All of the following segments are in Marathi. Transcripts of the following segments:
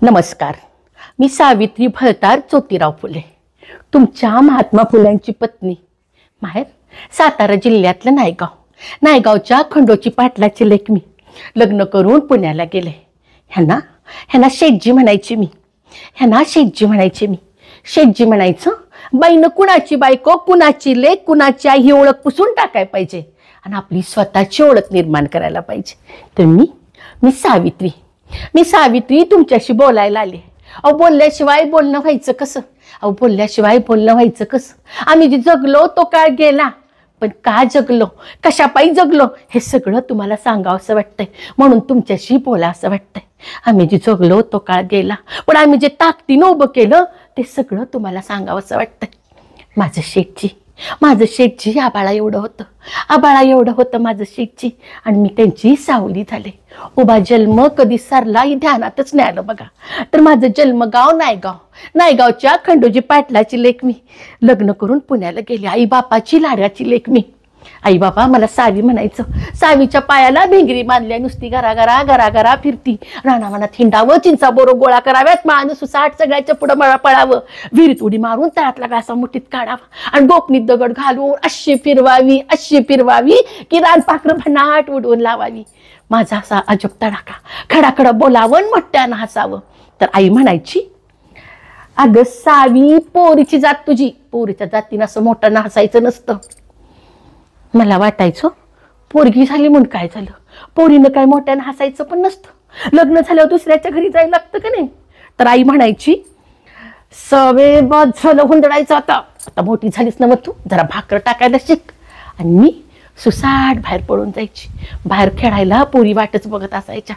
नमस्कार. मी सावित्री भळतार ज्योतिराव फुले, तुमच्या महात्मा फुल्यांची पत्नी. माहेर सातारा जिल्ह्यातलं नायगावच्या खंडोची पाटलाची लेक. मी लग्न करून पुण्याला गेले. ह्यांना शेटजी म्हणायची मी. शेटजी म्हणायचं. बाईनं कुणाची बायको, कुणाची लेक, कुणाची आई ही ओळख पुसून टाकाय पाहिजे आणि आपली स्वतःची ओळख निर्माण करायला पाहिजे. तर मी सावित्री तुमच्याशी बोलायला आले. बोलल्याशिवाय बोलणं व्हायचं कसं? आम्ही जे जगलो तो काळ गेला, पण का जगलो, कशापायी जगलो हे सगळं तुम्हाला सांगावं असं वाटतंय, म्हणून तुमच्याशी बोला असं वाटतंय. आम्ही जे जगलो तो काळ गेला, पण आम्ही जे ताकदीनं उभं केलं ते सगळं तुम्हाला सांगावं असं वाटतंय. माझं शेटजी आबाळा एवढं होतं माझं शेटजी, आणि मी त्यांची सावली झाले. उभा जन्म कधी सरला ही ध्यानातच नाही आलं बघा. तर माझं जन्मगाव नायगावच्या खंडोजी पाटलाची लेक. मी लग्न करून पुण्याला गेले. आई बापाची लाडाची लेक. मी आई बाबा मला सावी म्हणायचं. सावीच्या पायाला भिंगरी बांधल्या, नुसती घरा फिरती. रानावनात हिंडावं, चिंचा बोरो गोळा कराव्यात, माणूस सुसाट सगळ्याच्या पुढं पळावं, विहिरीत उडी मारून तळातला घासा मुठीत काढावा आणि गोपनीत दगड घालून अशी फिरवावी की रानपाखरं भन्नाट उडवून लावावी. माझा असा अजब तडाखा, खडाखडा बोलावं, मोठ्यानं हसावं. तर आई म्हणायची, अगं सावी, पोरीची जात तुझी. पोरीच्या जातीनं असं मोठ्यानं हसायचं नसतं. मला वाटायचं पोरगी झाली म्हणून काय झालं, पोरीनं काय मोठ्यानं हसायचं पण नसतं. लग्न झाल्यावर दुसऱ्याच्या घरी जायला लागतं का नाही. तर आई म्हणायची, सवे बस झालं हुंदडायचं, आता मोठी झालीस ना मग तू जरा भाकर टाकायला शिक. आणि मी सुसाट बाहेर पडून जायची. बाहेर खेळायला पोरी वाटच बघत असायच्या.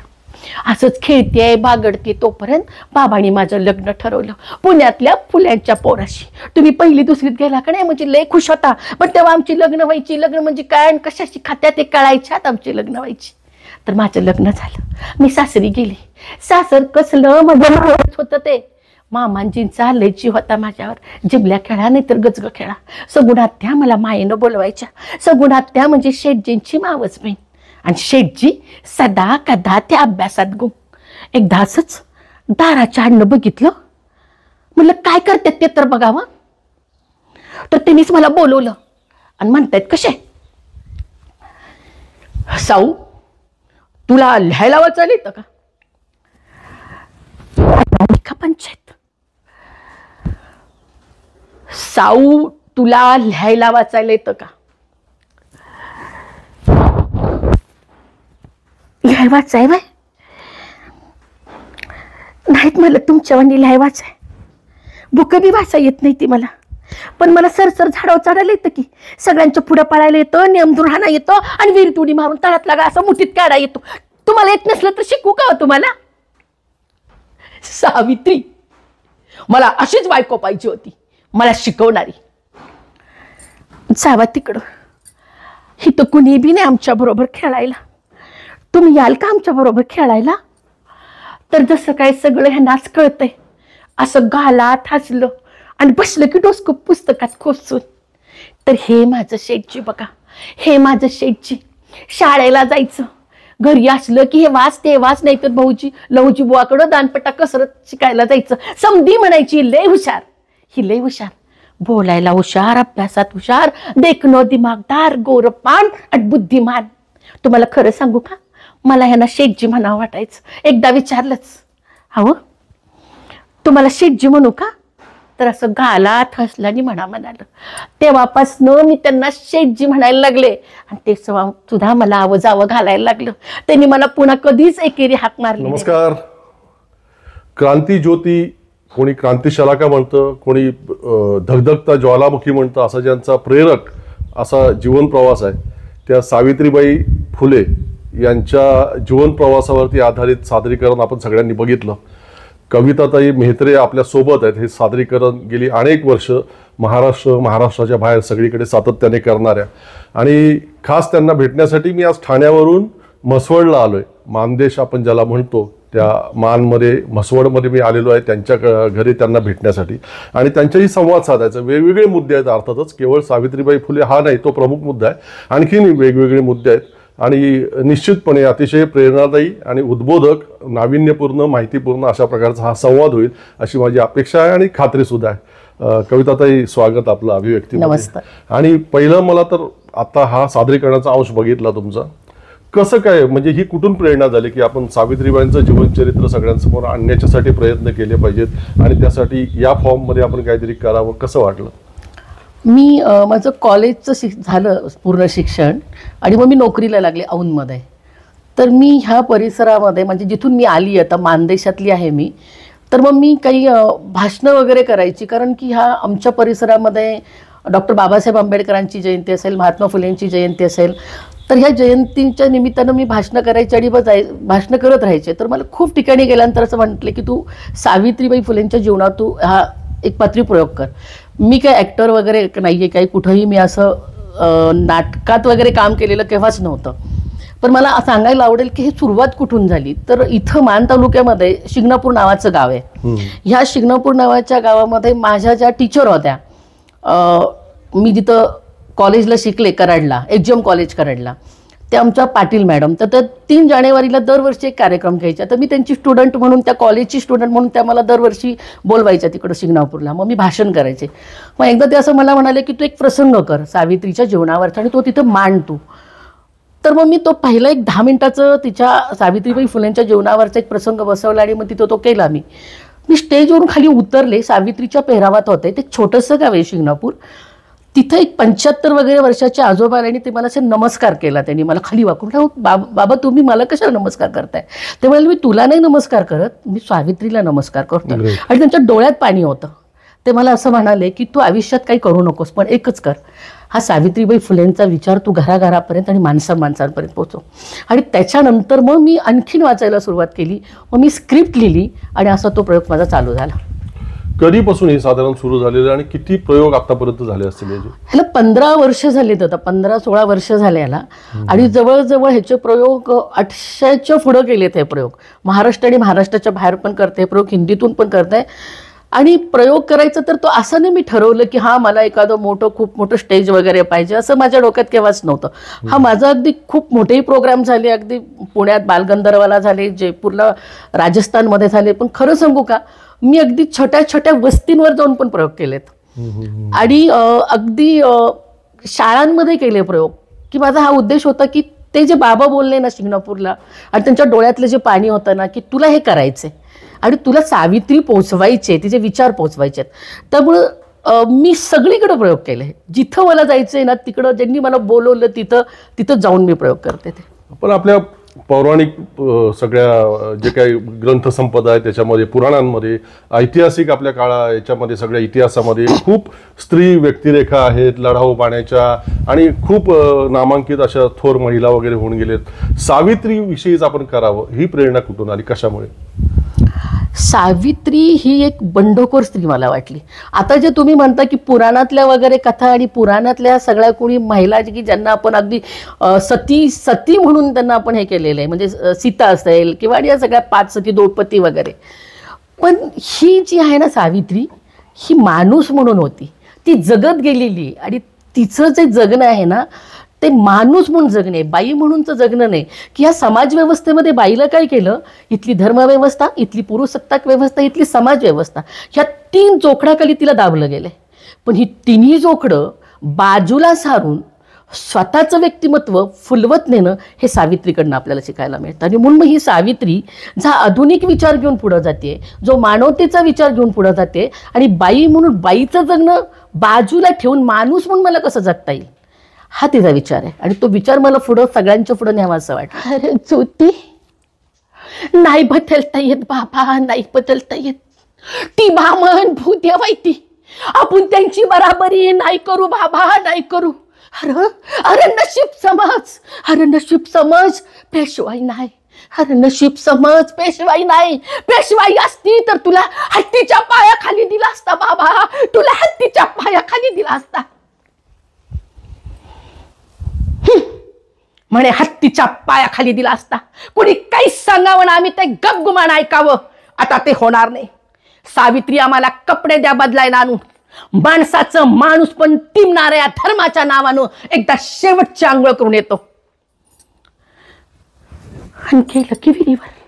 असंच खेळतेय बागडते तोपर्यंत बाबांनी माझं लग्न ठरवलं पुण्यातल्या फुल्यांच्या पोराशी. तुम्ही पहिली दुसरीत गेला का नाही म्हणजे लय खुश होता, पण तेव्हा आमची लग्न व्हायची. लग्न म्हणजे काय आणि कशाशी खात्यात ते कळायच्यात आमची लग्न व्हायची. तर माझं लग्न झालं, मी सासरी गेली. सासर कसलं माझं होतं ते. मामांजींचा लय जीव होता माझ्यावर. जिबल्या खेळा नाही तर गजग खेळा. सगुणात्या मला मायेनं बोलवायच्या. सगुणात्या म्हणजे शेटजींची मावस बहीण. आणि शेटजी सदा कदा त्या अभ्यासात गुंग. एकदा असंच दाराच्या आडनं बघितलं. म्हणलं काय करतात ते तर बघावं. तर त्यांनीच मला बोलवलं आणि म्हणतायत, कसे साऊ, तुला लिहायला वाचायला येतं का? पंचायत, साऊ तुला लिहायला वाचायला येतं का? लिहाय वाचाय बाय नाहीत मला तुमच्यावानी लिहाय वाचाय. बुक बी वाचा येत नाही ती मला, पण मला सरसर झाडावर चढायला येतं की. सगळ्यांच्या पुढं पळायला येतं, नेमधून राहणं येतं आणि विहिरीत उडी मारून तळात लागा असं मुठीत काढा येतो. तुम्हाला येत नसलं तर शिकू का तुम्हाला? सावित्री, मला अशीच बायको पाहिजे होती, मला शिकवणारी. जावा तिकडं, इथं कुणी बी नाही आमच्या बरोबर खेळायला. तुम्ही याल का आमच्या बरोबर खेळायला? तर जसं काय सगळं ह्यांनाच कळतंय. असं गालात हसलं आणि बसलं की डोसकं पुस्तकात खोसून. तर हे माझं शेटजी बघा, हे माझं शेटजी. शाळेला जायचं, घरी असलं की हे वाच ते वाच, नाही तर लहूजी बुवाकडं दानपट्टा कसरत शिकायला जायचं. समधी म्हणायची लय हुशार, ही लय हुशार. बोलायला हुशार, अभ्यासात हुशार, देखणं दिमागदार, गोरपान आणि बुद्धिमान. तुम्हाला खरं सांगू का, मला ह्यांना शेटजी म्हणावं वाटायचं. एकदा विचारलंच, हो तुम्हाला शेटजी म्हणू का? तर असं गालात हसलं आणि म्हणालं. तेव्हापासनं मी त्यांना शेटजी म्हणायला लागले आणि ते सुद्धा मला आवजावं घालायला लागलं. त्यांनी मला पुन्हा कधीच एकेरी हाक मारली. नमस्कार. क्रांती ज्योती, कोणी क्रांतिशलाका म्हणतं, कोणी धगधगता ज्वालामुखी म्हणतं. असा ज्यांचा प्रेरक असा जीवन प्रवास आहे, त्या सावित्रीबाई फुले यांच्या जीवन प्रवासावरती आधारित सादरीकरण आपण सगळ्यांनी बघितलं. कविताताई मेहत्रे आपल्या सोबत आहेत. हे सादरीकरण गेली अनेक वर्ष महाराष्ट्राच्या बाहेर सगळीकडे सातत्याने करणाऱ्या, आणि खास त्यांना भेटण्यासाठी मी आज ठाण्यावरून म्हसवडला आलोय. मानदेश आपण ज्याला म्हणतो त्या मानमध्ये म्हसवडमध्ये मी आलेलो आहे त्यांच्या घरी त्यांना भेटण्यासाठी आणि त्यांच्याशी संवाद साधायचा. वेगवेगळे मुद्दे आहेत अर्थातच, केवळ सावित्रीबाई फुले हा नाही तो प्रमुख मुद्दा आहे, आणखीन वेगवेगळे मुद्दे आहेत. आणि निश्चितपणे अतिशय प्रेरणादायी आणि उद्बोधक, नाविन्यपूर्ण, माहितीपूर्ण अशा प्रकारचा हा संवाद होईल अशी माझी अपेक्षा आहे आणि खात्री सुद्धा आहे. कविताताई, स्वागत आपलं अभिव्यक्ती. नमस्कार. आणि पहिलं मला तर आता हा सादरीकरणाचा अंश बघितला तुमचा, कसं काय, म्हणजे ही कुठून प्रेरणा झाली की आपण सावित्रीबाईंचं जीवनचरित्र सगळ्यांसमोर आणण्याच्यासाठी प्रयत्न केले पाहिजेत आणि त्यासाठी या फॉर्ममध्ये आपण काहीतरी करावं, कसं वाटलं? मी माझं कॉलेजचं झालं पूर्ण शिक्षण आणि मग मी नोकरीला लागले औंधमध्ये. तर मी ह्या परिसरामध्ये, म्हणजे जिथून मी आली, आता मानदेशातली आहे मी, तर मग मी काही भाषणं वगैरे करायची, कारण की ह्या आमच्या परिसरामध्ये डॉक्टर बाबासाहेब आंबेडकरांची जयंती असेल, महात्मा फुलेंची जयंती असेल, तर ह्या जयंतींच्या निमित्तानं मी भाषणं करायची आणि भाषणं करत राहायचे. तर मला खूप ठिकाणी गेल्यानंतर असं म्हटलं की तू सावित्रीबाई फुलेंच्या जीवनात तू हा एक पत्रीप्रयोग कर. मी काय ॲक्टर वगैरे नाही आहे, काही कुठंही मी असं नाटकात वगैरे काम केलेलं केव्हाच नव्हतं. पण मला सांगायला आवडेल की ही सुरुवात कुठून झाली. तर इथं मान तालुक्यामध्ये शिंगणापूर नावाचं गाव आहे. ह्या शिंगणापूर नावाच्या गावामध्ये माझ्या ज्या टीचर होत्या, मी जिथं कॉलेजला शिकले कराडला, HM कॉलेज कराडला, त्या आमच्या पाटील मॅडम. तर 3 जानेवारीला दरवर्षी एक कार्यक्रम घ्यायचा. तर मी त्यांची स्टुडंट म्हणून, त्या कॉलेजची स्टुडंट म्हणून त्या मला दरवर्षी बोलवायच्या तिकडं शिंगणापूरला. मग मी भाषण करायचे. मग एकदा ते असं मला म्हणाले की तू एक प्रसंग कर सावित्रीच्या जीवनावरचा आणि तो तिथं मांड तू. तर मग मी तो पहिला एक 10 मिनिटाचं तिच्या सावित्रीबाई फुलेंच्या जीवनावरचा एक प्रसंग बसवला आणि मग तिथं तो केला. मी स्टेजवरून खाली उतरले, सावित्रीच्या पेहरावात होते. ते छोटंसं गाव आहे शिंगणापूर. तिथं एक 75 वगैरे वर्षाच्या आजोबा आणि ते मला असे नमस्कार केला त्यांनी, मला खाली वाकून. बाबा तुम्ही मला कशाला नमस्कार करताय? ते म्हणाले मी तुला नाही नमस्कार करत, मी सावित्रीला नमस्कार करतो. आणि त्यांच्या डोळ्यात पाणी होतं. ते मला असं म्हणाले की तू आयुष्यात काही करू नकोस, पण एकच कर, हा सावित्रीबाई फुलेंचा विचार तू घराघरापर्यंत आणि माणसांपर्यंत पोचव. आणि त्याच्यानंतर मग मी आणखीन वाचायला सुरुवात केली. मग मी स्क्रिप्ट लिहिली आणि असा तो प्रयोग माझा चालू झाला. कधीपासून हे साधारण सुरू झालेलं आणि किती प्रयोग आतापर्यंत झाले असतील? ह्याला 15 वर्ष झालेत, आता 15-16 वर्ष झाले याला. आणि जवळजवळ ह्याचे प्रयोग 800च्या पुढं गेलेत. हे प्रयोग महाराष्ट्र आणि महाराष्ट्राच्या बाहेर पण करते, प्रयोग हिंदीतून पण करते. आणि प्रयोग करायचं तर तो असं नाही मी ठरवलं की हा मला एखादं खूप मोठं स्टेज वगैरे पाहिजे, असं माझ्या डोक्यात केव्हाच नव्हतं. हा माझा अगदी खूप मोठेही प्रोग्राम झाले, अगदी पुण्यात बालगंधर्वाला झाले, जयपूरला, राजस्थानमध्ये झाले. पण खरं सांगू का, मी अगदी छोट्या छोट्या वस्तींवर जाऊन पण प्रयोग केलेत. आणि अगदी शाळांमध्ये केले प्रयोग. की माझा हा उद्देश होता की ते जे बाबा बोलले ना शिंगणापूरला, आणि त्यांच्या डोळ्यातलं जे पाणी होतं ना, की तुला हे करायचंय आणि तुला सावित्री पोचवायचे, तिचे विचार पोचवायचे. त्यामुळं मी सगळीकडे प्रयोग केले. जिथं मला जायचंय ना तिकडं, ज्यांनी मला बोलवलं तिथं जाऊन मी प्रयोग करते. ते पण आपल्या पौराणिक सगळ्या जे काही ग्रंथसंपदा आहे त्याच्यामध्ये, पुराणांमध्ये, ऐतिहासिक आपल्या याच्यामध्ये, सगळ्या इतिहासामध्ये खूप स्त्री व्यक्तिरेखा आहेत लढाऊ पाण्याच्या, आणि खूप नामांकित अशा थोर महिला वगैरे होऊन गेलेत. सावित्री विषयीच आपण करावं, ही प्रेरणा कुठून आली, कशामुळे? सावित्री ही एक बंडखोर स्त्री मला वाटली. आता जे तुम्ही म्हणता की पुराणातल्या वगैरे कथा आणि पुराणातल्या सगळ्या कोणी महिला की ज्यांना आपण अगदी सती म्हणून त्यांना आपण हे केलेलं आहे, म्हणजे सीता असेल किंवा या सगळ्या 5 सती, द्रौपदी वगैरे. पण ही जी आहे ना सावित्री, ही माणूस म्हणून होती. ती जगत गेलेली, आणि तिचं जे जगणं आहे ना ते माणूस म्हणून जगणे, बाई म्हणूनचं जगणं नाही. की या समाज व्यवस्थेमध्ये बाईला काय केलं, इथली धर्मव्यवस्था, इथली पुरुषसत्ताक व्यवस्था, इथली समाज व्यवस्था, ह्या 3 जोखडाखाली तिला दाबलं गेलंय. पण ही तिन्ही जोखडं बाजूला सारून स्वतःचं व्यक्तिमत्व फुलवत नेणं हे सावित्रीकडनं आपल्याला शिकायला मिळतं. आणि म्हणून ही सावित्री जो आधुनिक विचार घेऊन पुढे जाते, जो मानवतेचा विचार घेऊन पुढे जाते, आणि बाई म्हणून बाईचं जगणं बाजूला ठेवून माणूस म्हणून मला कसं जगता येईल, हा तिचा विचार आहे. आणि तो विचार मला पुढं सगळ्यांच्या पुढं न्यावा असं वाटतं. अरे ज्योती, नाही बदलता येत बाबा, नाही बदलता येत. ती बामण भूदेव आहे ती, आपण त्यांची बराबरी नाही करू बाबा, नाही करू. अरे नशीब समज, अरे नशीब समज, पेशवाई नाही. अरे नशीब समज, पेशवाई नाही. पेशवाई असती तर तुला हत्तीच्या पायाखाली दिला असता बाबा, तुला हत्तीच्या पायाखाली दिला असता. म्हणे हत्तीच्या पायाखाली दिला असता. कुणी काहीच सांगावं ना, आम्ही ते गपगुमान ऐकावं. आता ते होणार नाही. सावित्री आम्हाला कपडे द्या बदलायला आणून. माणसाचं माणूस पण टिमणाऱ्या धर्माच्या नावानं एकदा शेवटची आंघोळ करून येतो. आणि गेलं की विहिरीवर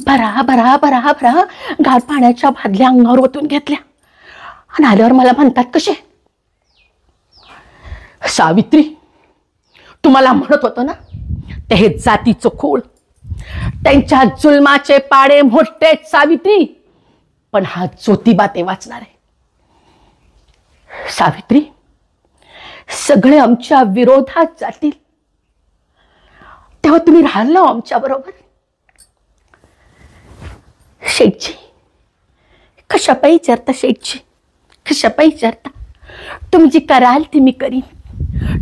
भरा भरा भरा भरा गार पाण्याच्या बादल्या अंगावर ओतून घेतल्या आणि आल्यावर मला म्हणतात कसे, सावित्री तुम्हाला म्हणत होतो ना ते हे जातीचं खूळ, त्यांच्या जुलमाचे पाडे मोठे सावित्री, पण हा ज्योतिबा ते वाचणार आहे. सावित्री सगळे आमच्या विरोधात जातील तेव्हा तुम्ही राहाल ना आमच्या बरोबर. शेठजी कशापायी विचारता, शेठजी कशापायी विचारता, तुम्ही जी कराल ती मी करीन,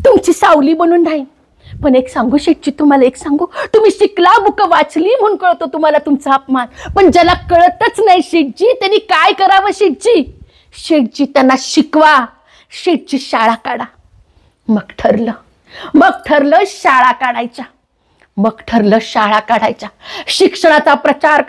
तुमची सावली बनून राहीन. पण एक सांगू शेठजी, तुम्हाला एक सांगू, तुम्ही शिकला बुक वाचली म्हणून कळतो तुम्हाला तुमचा अपमान, पण ज्याला कळतच नाही शेठजी त्यांनी काय करावं शेठजी. शेठजी त्यांना शिकवा, शेठजी शाळा काढा. मग ठरलं शाळा काढायच्या, मग ठरलं शाळा काढायच्या, शिक्षणाचा प्रचार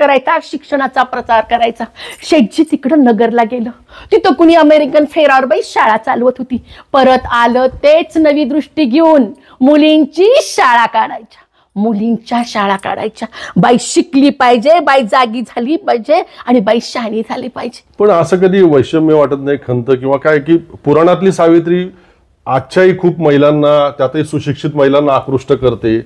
करायचा. शेठजी तिकडं नगरला गेलं, तिथं कुणी अमेरिकन फेरावर बाई शाळा चालवत होती. परत आलं तेच नवी दृष्टी घेऊन, मुलींची शाळा काढायच्या, मुलींच्या शाळा काढायच्या. बाई शिकली पाहिजे, बाई जागी झाली पाहिजे आणि बाई शहाणी झाली पाहिजे. पण असं कधी वैषम्य वाटत नाही, खंत किंवा काय, की पुराणातली सावित्री आजच्याही खूप महिलांना, त्यातही सुशिक्षित महिलांना आकृष्ट करते,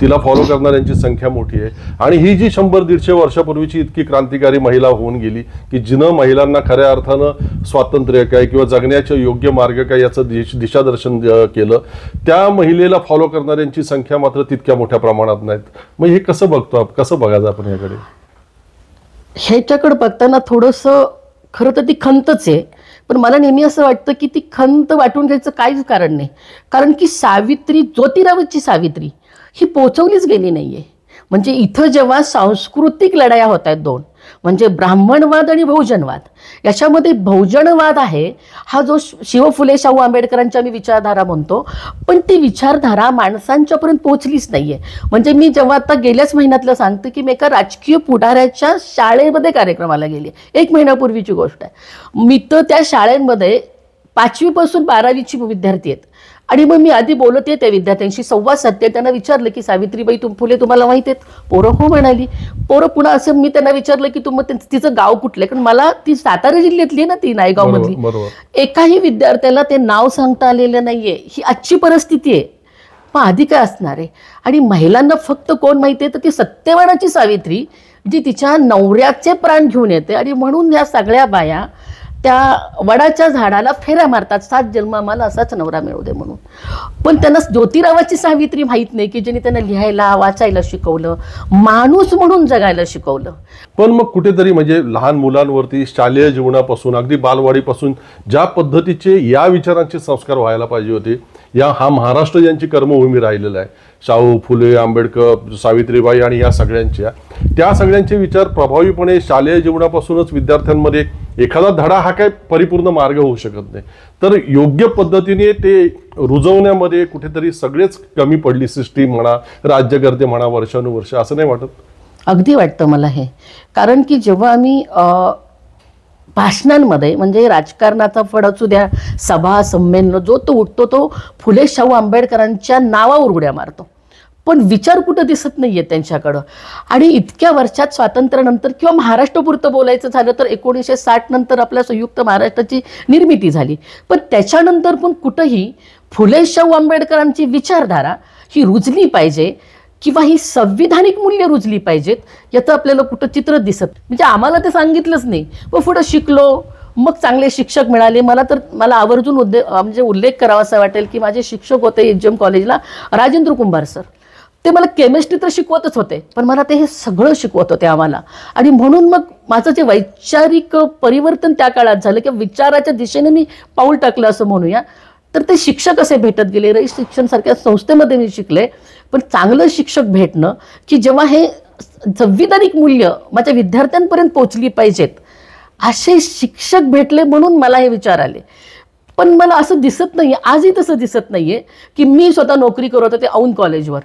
तिला फॉलो करणाऱ्यांची संख्या मोठी आहे. आणि ही जी 100-150 वर्षापूर्वीची इतकी क्रांतिकारी महिला होऊन गेली की जिनं महिलांना खऱ्या अर्थानं स्वातंत्र्य काय किंवा जगण्याचे योग्य मार्ग काय याचं दिशादर्शन केलं, त्या महिलेला फॉलो करणाऱ्यांची संख्या मात्र तितक्या मोठ्या प्रमाणात नाहीत. मग हे कसं बघायचं आपण याकडे? ह्याच्याकडे बघताना थोडंसं खरं तर ती खंतच आहे, पण मला नेहमी असं वाटतं की ती खंत वाटून घ्यायचं काहीच कारण नाही. कारण की सावित्री, ज्योतिरावची सावित्री ही पोचवलीच गेली नाहीये. म्हणजे इथं जेव्हा सांस्कृतिक लढाया होत आहेत दोन, म्हणजे ब्राह्मणवाद आणि बहुजनवाद, याच्यामध्ये बहुजनवाद आहे हा जो शिव फुले शाहू आंबेडकरांच्या मी विचारधारा म्हणतो, पण ती विचारधारा माणसांच्यापर्यंत पोहोचलीच नाहीये. म्हणजे मी जेव्हा आता गेल्याच महिन्यातलं सांगते की मी एका राजकीय पुढाऱ्याच्या शाळेमध्ये कार्यक्रमाला गेली, 1 महिन्यापूर्वीची गोष्ट आहे. मी तर त्या शाळेमध्ये 5वी पासून 12वीची विद्यार्थी आहेत आणि मग मी आधी बोलते त्या विद्यार्थ्यांशी, संवाद साधते. त्यांना विचारलं की सावित्रीबाई फुले तुम्हाला माहिती आहेत? पोरं हो म्हणाली. पोरं पुन्हा असं मी त्यांना विचारलं की तिचं गाव कुठलं, कारण मला ती सातारा जिल्ह्यातली ना, ती नायगाव मधली. एकाही विद्यार्थ्याला ते नाव सांगता आलेलं नाहीये. ही आजची परिस्थिती आहे. मग आधी काय असणार आहे? आणि महिलांना फक्त कोण माहिती आहे तर ती सत्यवानाची सावित्री, जी तिच्या नवऱ्याचे प्राण घेऊन येते. आणि म्हणून या सगळ्या बाया त्या वडाच्या झाडाला फेऱ्या मारतात, 7 जन्म मला असाच नवरा मिळू दे म्हणून. पण त्यांना ज्योतिरावाची सावित्री माहीत नाही की ज्यांनी त्यांना लिहायला वाचायला शिकवलं, माणूस म्हणून जगायला शिकवलं. पण मग कुठेतरी म्हणजे लहान मुलांवरती शालेय जीवनापासून अगदी बालवाडीपासून ज्या पद्धतीचे या विचारांचे संस्कार व्हायला पाहिजे होते, हा महाराष्ट्र ज्यांची कर्मभूमी राहिलेला आहे, शाहू फुले, आंबेडकर, सावित्रीबाई आणि या त्या सगळ्यांचे विचार प्रभावीपणे शालेय जीवनापासूनच विद्यार्थ्यांमध्ये, एखादा धडा हा काय परिपूर्ण मार्ग होऊ शकत नाही, तर योग्य पद्धतीने ते रुजवण्यामध्ये कुठेतरी सगळेच कमी पडली. सिस्टीम म्हणा, राज्यकर्ते म्हणा, वर्षानुवर्ष, असं नाही वाटत? अगदी वाटतं मला हे. कारण की जेव्हा आम्ही भाषणांमध्ये, म्हणजे राजकारणाचा फड असू द्या, सभा संमेलन, जो तो उठतो तो फुले शाहू आंबेडकरांच्या नावावर उड्या मारतो, पण विचार कुठं दिसत नाहीये त्यांच्याकडं. आणि इतक्या वर्षात स्वातंत्र्यानंतर किंवा महाराष्ट्रपुरतं बोलायचं झालं तर 1960 नंतर आपल्या संयुक्त महाराष्ट्राची निर्मिती झाली, पण त्याच्यानंतर पण कुठंही फुले शाहू आंबेडकरांची विचारधारा ही रुजली पाहिजे किंवा ही संविधानिक मूल्य रुजली पाहिजेत, याचं आपल्याला कुठं चित्र दिसत. म्हणजे आम्हाला ते सांगितलंच नाही. व पुढं शिकलो, मग चांगले शिक्षक मिळाले. मला आवर्जून म्हणजे उल्लेख करावा असं वाटेल की माझे शिक्षक होते HM कॉलेजला राजेंद्र कुंभार सर. ते मला केमिस्ट्री तर शिकवतच होते, पण मला ते हे सगळं शिकवत होते आम्हाला. आणि म्हणून मग माझं जे वैचारिक परिवर्तन त्या काळात झालं किंवा विचाराच्या दिशेने मी पाऊल टाकलं असं म्हणूया, तर ते शिक्षक असे भेटत गेले. रयत शिक्षण सारख्या संस्थेमध्ये मी शिकले. पण चांगलं शिक्षक भेटणं की जेव्हा हे संविधानिक मूल्य माझ्या विद्यार्थ्यांपर्यंत पोहोचली पाहिजेत, असे शिक्षक भेटले म्हणून मला हे विचार आले. पण मला असं दिसत नाहीये, आजही तसं दिसत नाहीये की मी स्वतः नोकरी करत होते औंध कॉलेजवर,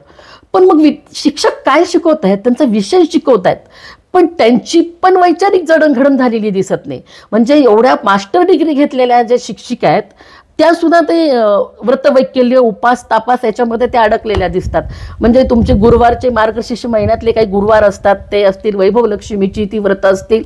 पण मग शिक्षक काय शिकवत आहेत, त्यांचा विषय शिकवत आहेत, पण त्यांची पण वैचारिक जडणघडण झालेली दिसत नाही. म्हणजे एवढ्या मास्टर डिग्री घेतलेल्या ज्या शिक्षिका आहेत त्या सुद्धा ते व्रतवैकल्य, उपास, तापास याच्यामध्ये त्या अडकलेल्या दिसतात. म्हणजे तुमचे गुरुवारचे मार्गशीर्ष महिन्यातले काही गुरुवार असतात ते असतील, वैभव लक्ष्मीची ती व्रत असतील.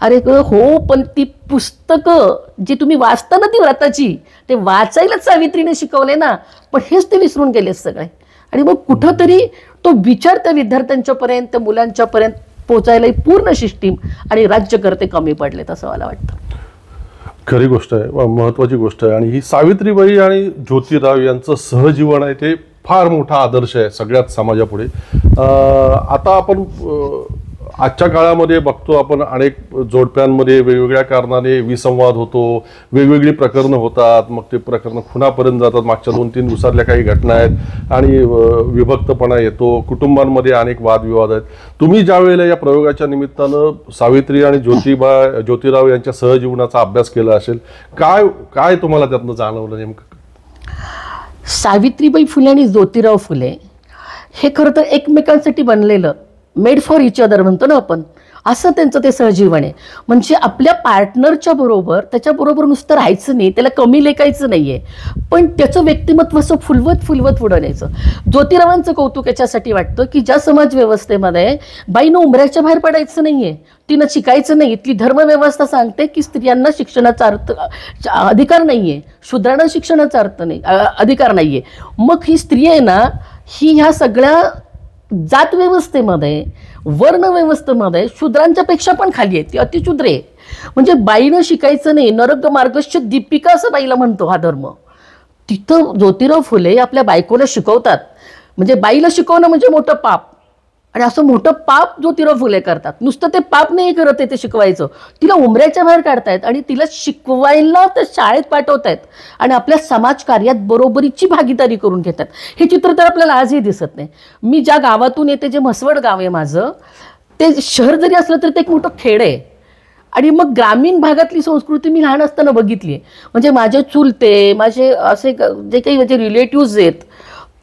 अरे हो, पण ती पुस्तकं जी तुम्ही वाचता ना ती व्रताची, ते वाचायलाच सावित्रीने शिकवले ना, पण हेच ते विसरून गेले सगळे. आणि मग कुठंतरी तो विचार त्या विद्यार्थ्यांच्या पर्यंत, त्या मुलांच्या पर्यंत पोचायला पूर्ण सिस्टीम आणि राज्यकर्ते कमी पडलेत असं मला वाटतं. खरी गोष्ट आहे, महत्वाची गोष्ट आहे. आणि ही सावित्रीबाई आणि ज्योतिराव यांचं सहजीवन आहे ते फार मोठा आदर्श आहे सगळ्याच समाजापुढे. आता आपण आजच्या काळामध्ये बघतो, आपण अनेक जोडप्यांमध्ये वेगवेगळ्या कारणाने विसंवाद होतो, वेगवेगळी प्रकरणं होतात, मग ते प्रकरणं खुनापर्यंत जातात. मागच्या 2-3 दिवसातल्या काही घटना आहेत आणि विभक्तपणा येतो, कुटुंबांमध्ये अनेक वादविवाद आहेत. तुम्ही ज्या वेळेला या प्रयोगाच्या निमित्तानं सावित्री आणि ज्योतिराव यांच्या सहजीवनाचा अभ्यास केला असेल, काय काय तुम्हाला त्यातनं जाणवलं नेमकं? सावित्रीबाई फुले आणि ज्योतिराव फुले हे खरं तर एकमेकांसाठी बनलेलं, मेड फॉर इच अदर म्हणतो ना आपण, असं त्यांचं ते सहजीवन आहे. म्हणजे आपल्या पार्टनरच्या बरोबर त्याच्याबरोबर नुसतं राहायचं नाही, त्याला कमी लेखायचं नाहीये, पण त्याचं व्यक्तिमत्व असं फुलवत फुलवत पुढं न्यायचं. ज्योतिरावांचं कौतुक याच्यासाठी वाटतं की ज्या समाज व्यवस्थेमध्ये बाईनं उंबऱ्याच्या बाहेर पडायचं नाहीये, तिनं शिकायचं नाही. इथली धर्मव्यवस्था सांगते की स्त्रियांना शिक्षणाचा अधिकार नाहीये, शूद्रांना शिक्षणाचा अधिकार नाहीये. मग ही स्त्री आहे ना, ही ह्या सगळ्या जात व्यवस्थेमध्ये, वर्ण व्यवस्थेमध्ये शूद्रांच्या पेक्षा पण खाली आहे, ती अतिशूद्र आहे. म्हणजे बाईनं शिकायचं नाही, नरक मार्गस्थ दीपिका असं बाईला म्हणतो हा धर्म. तिथं ज्योतिराव फुले आपल्या बायकोला शिकवतात. म्हणजे बाईला शिकवणं म्हणजे मोठं पाप, आणि असं मोठं पाप ज्योतिराव फुले करतात. नुसतं ते पाप नाही करत आहे ते शिकवायचं, तिला उंबऱ्याच्या बाहेर काढतायत आणि तिला शिकवायला तर शाळेत पाठवतायत आणि आपल्या समाजकार्यात बरोबरीची भागीदारी करून घेतात. हे चित्र तर आपल्याला आजही दिसत नाही. मी ज्या गावातून येते, जे म्हसवड गाव आहे माझं, ते शहर जरी असलं तरी ते एक मोठं खेड आहे. आणि मग ग्रामीण भागातली संस्कृती मी लहान असताना बघितली आहे. म्हणजे माझे चुलते, माझे असे जे काही माझे रिलेटिव्ज आहेत,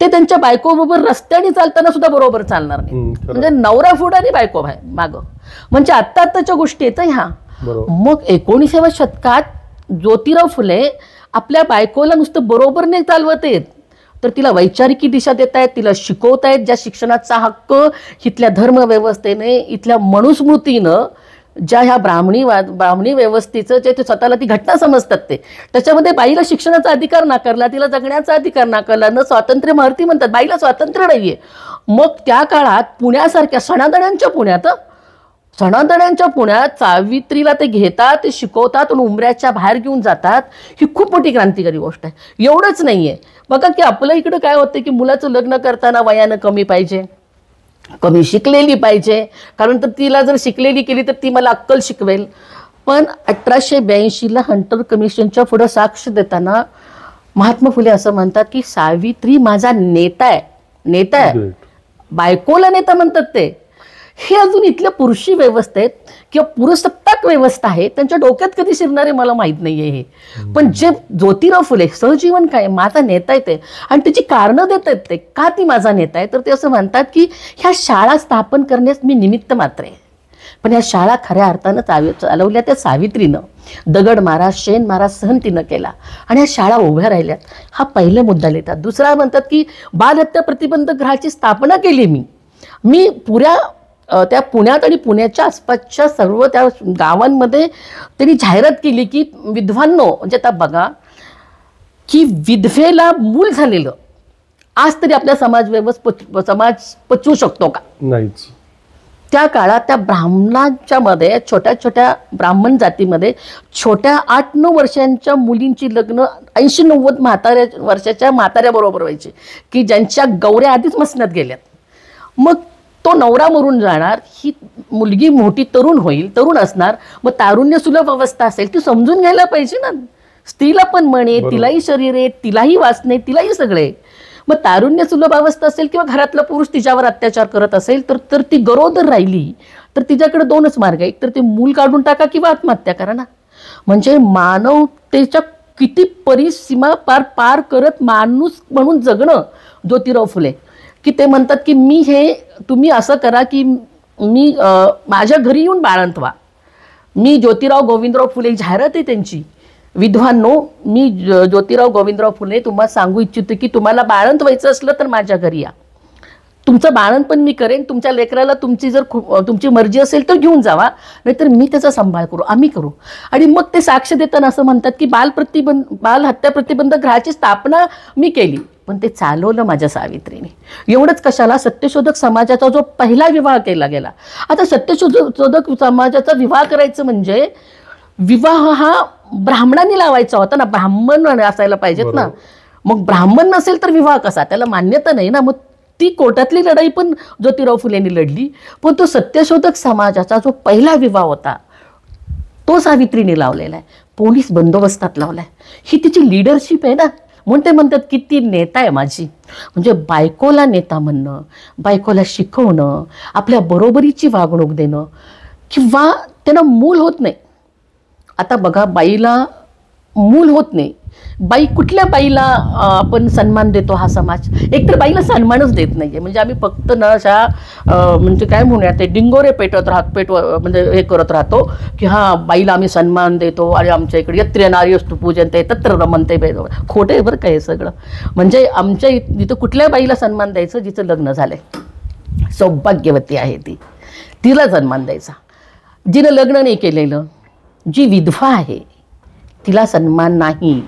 ते त्यांच्या बायकोबरोबर रस्त्याने चालताना सुद्धा बरोबर चालणार नाही. म्हणजे नवरा पुढं आणि बायको मागं. म्हणजे आत्ताच्या गोष्टी आहेत ह्या. मग 19व्या शतकात ज्योतिराव फुले आपल्या बायकोला नुसतं बरोबर नाही चालवत आहेत, तर तिला वैचारिकी दिशा देत आहेत, तिला शिकवतायत. ज्या शिक्षणाचा हक्क इथल्या धर्मव्यवस्थेने, इथल्या मनुस्मृतीनं, ज्या ह्या ब्राह्मणी व्यवस्थेचं जे स्वतःला ती घटना समजतात, ते त्याच्यामध्ये बाईला शिक्षणाचा अधिकार नाकारला, तिला जगण्याचा अधिकार नाकारला, न स्वातंत्र्य महर्ती म्हणतात, बाईला स्वातंत्र्य नाहीये. मग त्या काळात पुण्यासारख्या सणादण्यांच्या पुण्यात सावित्रीला ते घेतात, ते शिकवतात आणि उंबऱ्याच्या बाहेर घेऊन जातात. ही खूप मोठी क्रांतिकारी गोष्ट आहे. एवढंच नाहीये बघा की आपल्या इकडं काय होतं की मुलाचं लग्न करताना वयानं कमी पाहिजे, कमी शिकलेली पाहिजे, कारण तर तिला जर शिकलेली केली तर ती मला अक्कल शिकवेल. पण 1882ला हंटर कमिशनच्या पुढं साक्ष देताना महात्मा फुले असं म्हणतात की सावित्री माझा नेता आहे. बायकोला नेता म्हणतात ते. हे अजून इथल्या पुरुषी व्यवस्थेत किंवा पुरुषसत्ताक व्यवस्था आहे, त्यांच्या डोक्यात कधी शिरणारे मला माहीत नाहीये हे. पण जे ज्योतिराव फुले सहजीवन काय, माझा नेता आहे ते, आणि त्याची कारणं देत आहेत ते का ती माझा नेता आहे. तर ते असं म्हणतात की ह्या शाळा स्थापन करण्यास मी निमित्त मात्र आहे, पण ह्या शाळा खऱ्या अर्थानं चालवल्या त्या सावित्रीनं. दगड मारा, शेण मारा सहन तिनं केला आणि ह्या शाळा उभ्या राहिल्यात. हा पहिला मुद्दा लिहितात. दुसरा म्हणतात की बालहत्या प्रतिबंधक गृहाची स्थापना केली मी त्या पुण्यात आणि पुण्याच्या आसपासच्या सर्व त्या गावांमध्ये त्यांनी जाहिरात केली की विधवांनो, म्हणजे आता बघा की विधवेला मूल झालेलं आज तरी आपल्या समाज पचवू शकतो का? नाहीच. त्या काळात त्या ब्राह्मणांच्या मध्ये, छोट्या छोट्या ब्राह्मण जातीमध्ये छोट्या 8-9 वर्षांच्या मुलींची लग्न 80-90 वर्षाच्या म्हाताऱ्या बरोबर व्हायची की ज्यांच्या गौऱ्या आधीच मसण्यात गेल्यात. मग तो नवरा मरून जाणार, ही मुलगी मोठी तरुण असणार, मग तारुण्य सुलभ अवस्था असेल, ती समजून घ्यायला पाहिजे ना. स्त्रीला पण म्हणे, तिलाही शरीर आहे, तिलाही वासने, तिलाही सगळे. मग तारुण्य सुलभ अवस्था असेल किंवा घरातला पुरुष तिच्यावर अत्याचार करत असेल तर ती गरोदर राहिली तर तिच्याकडे 2च मार्ग आहे, एक तर ते मूल काढून टाका किंवा आत्महत्या करा ना. म्हणजे मानवतेच्या किती परिसीमा पार करत माणूस म्हणून जगणं ज्योतिराव फुले. की ते म्हणतात की तुम्ही असं करा की मी माझ्या घरी येऊन बाळंत व्हा. मी ज्योतिराव गोविंदराव फुले जाहिरात आहे त्यांची, विद्वांनो, मी ज्योतिराव गोविंदराव फुले तुम्हाला सांगू इच्छितो की तुम्हाला बाळंत व्हायचं असलं तर माझ्या घरी या. तुमचं बाळंत पण मी करेन. तुमच्या लेकराला तुमची जर तुमची मर्जी असेल तर घेऊन जावा, नाहीतर मी त्याचा सांभाळ करू, आम्ही करू. आणि मग ते साक्ष देताना असं म्हणतात की बाल हत्या प्रतिबंधक गृहाची स्थापना मी केली, पण ते चालवलं माझ्या सावित्रीने. एवढंच कशाला, सत्यशोधक समाजाचा जो पहिला विवाह केला गेला. आता सत्यशोधक समाजाचा विवाह करायचं म्हणजे विवाह हा ब्राह्मणांनी लावायचा होता ना, ब्राह्मण असायला पाहिजेत ना. मग ब्राह्मण नसेल तर विवाह कसा, त्याला मान्यता नाही ना. मग ती कोर्टातली लढाई पण ज्योतिराव फुलेंनी लढली, पण तो सत्यशोधक समाजाचा जो पहिला विवाह होता तो सावित्रीने लावलेला आहे. पोलीस बंदोबस्तात लावलाय. ही तिची लिडरशिप आहे ना. म्हणतात की ती नेता आहे माझी. म्हणजे बायकोला नेता म्हणणं, बायकोला शिकवणं, आपल्या बरोबरीची वागणूक देणं, किंवा त्यांना मूल होत नाही. आता बघा, बाईला मूल होत नाही. कुठल्या बाईला आपण सन्मान देतो हा समाज? एकतर बाईला सन्मानच देत नाहीये. म्हणजे आम्ही फक्त न अशा म्हणजे काय म्हणूया, ते डिंगोरे म्हणजे हे करत राहतो की हां, बाईला आम्ही सन्मान देतो आणि आमच्या इकडे यत्र नार्यस्तु पूजन्ते तत्र रमन्ते भेद. खोटं आहे बरं का हे सगळं. म्हणजे आमच्या इथं कुठल्या बाईला सन्मान द्यायचं? जिचं लग्न झालंय, सौभाग्यवती आहे ती, तिला सन्मान द्यायचा. जिनं लग्न नाही केलेलं, जी विधवा आहे तिला सन्मान नाही.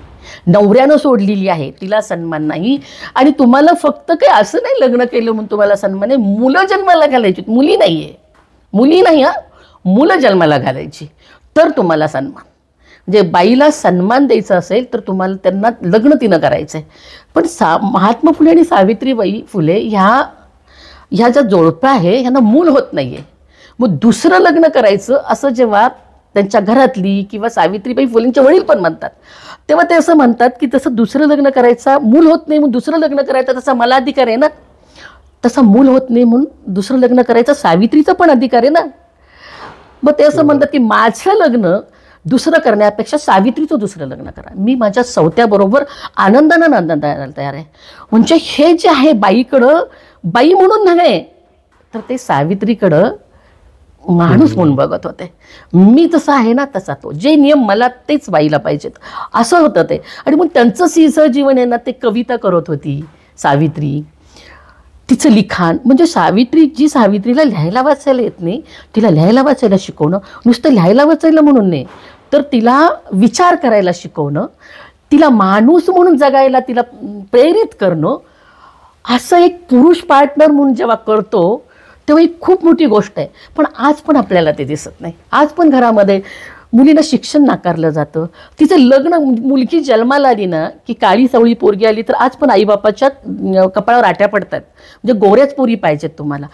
नवऱ्यानं सोडलेली आहे तिला सन्मान नाही. आणि तुम्हाला फक्त काही असं नाही लग्न केलं म्हणून तुम्हाला सन्मान आहे, मुलं जन्माला घालायची. मुली नाही आहे, मुली नाही हा, मुलं जन्माला घालायची तर तुम्हाला सन्मान. म्हणजे बाईला सन्मान द्यायचा असेल तर तुम्हाला त्यांना लग्न तिनं करायचं आहे. पण महात्मा फुले आणि सावित्रीबाई फुले ह्या ज्या जोडप्या आहे ह्यांना मूल होत नाही आहे. मग दुसरं लग्न करायचं असं जेव्हा त्यांच्या घरातली किंवा सावित्रीबाई फुलेंचे वडील पण म्हणतात, तेव्हा ते असं म्हणतात की तसं दुसरं लग्न करायचं, मूल होत नाही मग दुसरं लग्न करायचं, तसा मला अधिकार आहे ना. तसा मूल होत नाही म्हणून दुसरं लग्न करायचं सावित्रीचा पण अधिकार आहे ना. मग ते असं म्हणतात की माझं लग्न दुसरं करण्यापेक्षा सावित्रीचं दुसरं लग्न करा. मी माझ्या सौत्याबरोबर आनंदानं तयार आहे. म्हणजे हे जे आहे बाईकडं, बाई म्हणून नव्हे तर ते सावित्रीकडं माणूस म्हणून बघत होते. मी तसा आहे ना तसा तो, जे नियम मला तेच बाईला पाहिजेत असं होतं ते. आणि मग त्यांचं जीवन आहे ना, ते कविता करत होती सावित्री. तिचं लिखाण म्हणजे सावित्रीला लिहायला वाचायला येत नाही, तिला लिहायला वाचायला शिकवणं, नुसतं लिहायला वाचायला म्हणून नाही तर तिला विचार करायला शिकवणं, तिला माणूस म्हणून जगायला तिला प्रेरित करणं, असं एक पुरुष पार्टनर म्हणून जेव्हा करतो तेव्हा ही खूप मोठी गोष्ट आहे. पण आज पण आपल्याला ते दिसत नाही. आज पण घरामध्ये मुलीला शिक्षण नाकारलं जातं. तिचं लग्न, मुलगी जन्माला आली ना की काळी सावळी पोरगी आली तर आज पण आईबापाच्या कपाळावर आट्या पडतात. म्हणजे गोऱ्याच पोरी पाहिजेत तुम्हाला.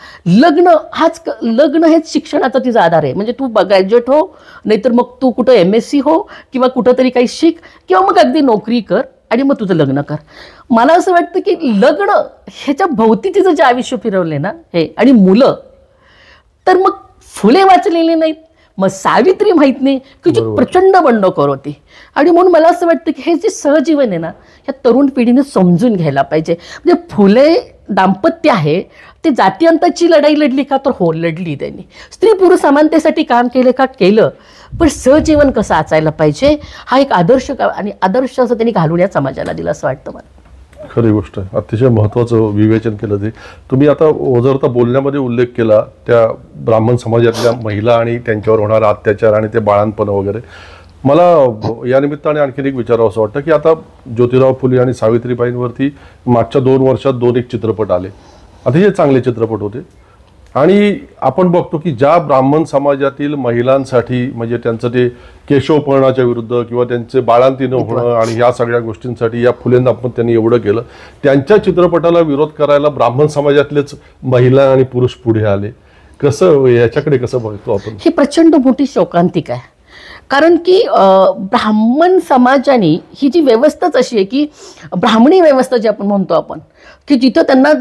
लग्न हेच शिक्षणाचा तिचा आधार आहे. म्हणजे तू ग्रॅज्युएट हो, नाहीतर मग तू कुठं MSc हो किंवा कुठं तरी काही शिक, किंवा मग अगदी नोकरी कर आणि मग तुझं लग्न कर. मला असं वाटतं की लग्न ह्याच्या भोवती तिचं जे आयुष्य फिरवले ना हे, आणि मुलं तर मग फुले वाचलेली नाहीत, मग सावित्री माहीत नाही की जी प्रचंड बंडखोर होती. आणि म्हणून मला असं वाटतं की हे जे सहजीवन आहे ना, ह्या तरुण पिढीने समजून घ्यायला पाहिजे. म्हणजे फुले दाम्पत्य आहे ते जातीअंताची लढाई लढली का, तर हो लढली त्यांनी. स्त्री पुरुष समानतेसाठी काम केलं का, केलं. पण सहजीवन कसं आचायला पाहिजे हा एक आदर्श आणि आदर्श असं त्यांनी घालून या समाजाला दिलं असं वाटतं मला. खरी गोष्ट आहे. अतिशय महत्त्वाचं विवेचन केलं ते तुम्ही. आता ओझरता बोलण्यामध्ये उल्लेख केला त्या ब्राह्मण समाजातल्या महिला आणि त्यांच्यावर होणारा अत्याचार आणि ते बाळांपण वगैरे. मला या निमित्ताने आणखीन एक विचारावं असं वाटतं की आता ज्योतिराव फुले आणि सावित्रीबाईंवरती मागच्या 2 वर्षात 2 चित्रपट आले, अतिशय चांगले चित्रपट होते. आणि आपण बघतो की ज्या ब्राह्मण समाजातील महिलांसाठी म्हणजे त्यांचं ते केशवपणाच्या विरुद्ध किंवा त्यांचे बाळांती न होणं आणि ह्या सगळ्या गोष्टींसाठी या फुलेंना आपण त्यांनी एवढं केलं, त्यांच्या चित्रपटाला विरोध करायला ब्राह्मण समाजातलेच महिला आणि पुरुष पुढे आले. कसं याच्याकडे कसं बघतो आपण? ही प्रचंड मोठी शोकांतिका आहे. कारण की ब्राह्मण समाजाने ही जी व्यवस्थाच अशी आहे की ब्राह्मणी व्यवस्था जी आपण म्हणतो आपण, की जिथं त्यांना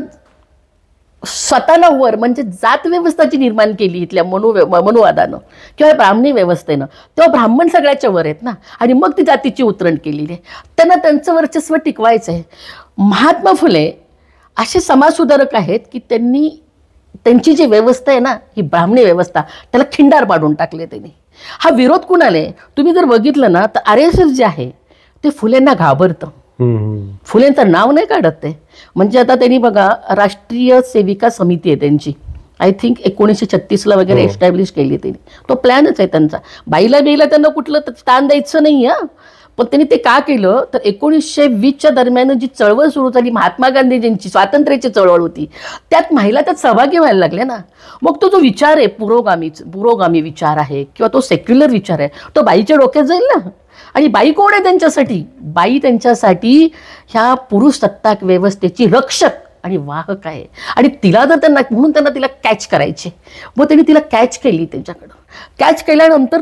स्वतःला वर म्हणजे जात व्यवस्थाची निर्माण केली इथल्या मनुवादानं किंवा ब्राह्मणी व्यवस्थेनं, तेव्हा ब्राह्मण सगळ्याच्या वर आहेत ना. आणि मग ती जातीची उतरण केलेली आहे. त्यांना त्यांचं वर्चस्व टिकवायचं आहे. महात्मा फुले असे समाजसुधारक आहेत की त्यांनी त्यांची जी व्यवस्था आहे ना, ही ब्राह्मणी व्यवस्था, त्याला खिंडार पाडून टाकले त्यांनी. हा विरोध कुणाला आहे? तुम्ही जर बघितलं ना तर RSS जे आहे ते फुलेंना घाबरतं. फुलेंचं नाव नाही काढत ते. म्हणजे आता त्यांनी बघा, राष्ट्रीय सेविका समिती आहे त्यांची, आय थिंक 1936 वगैरे एस्टॅब्लिश केली त्यांनी. तो प्लॅनच आहे त्यांचा. बाईला त्यांना कुठलं स्थान द्यायचं नाही आहे. पण त्यांनी ते का केलं तर 1920च्या दरम्यान जी चळवळ सुरू झाली, महात्मा गांधीजींची स्वातंत्र्याची चळवळ होती, त्यात महिला त्यात सहभागी व्हायला लागल्या ना. मग तो जो विचार आहे पुरोगामी विचार आहे किंवा तो सेक्युलर विचार आहे, तो बाईच्या डोक्यात जाईल ना. आणि बाई कोण आहे त्यांच्यासाठी? बाई त्यांच्यासाठी ह्या पुरुष सत्ताक व्यवस्थेची रक्षक आणि वाहक आहे. आणि तिला जर त्यांना म्हणून त्यांना तिला कॅच करायचे, मग त्यांनी तिला कॅच केली. त्यांच्याकडं कॅच केल्यानंतर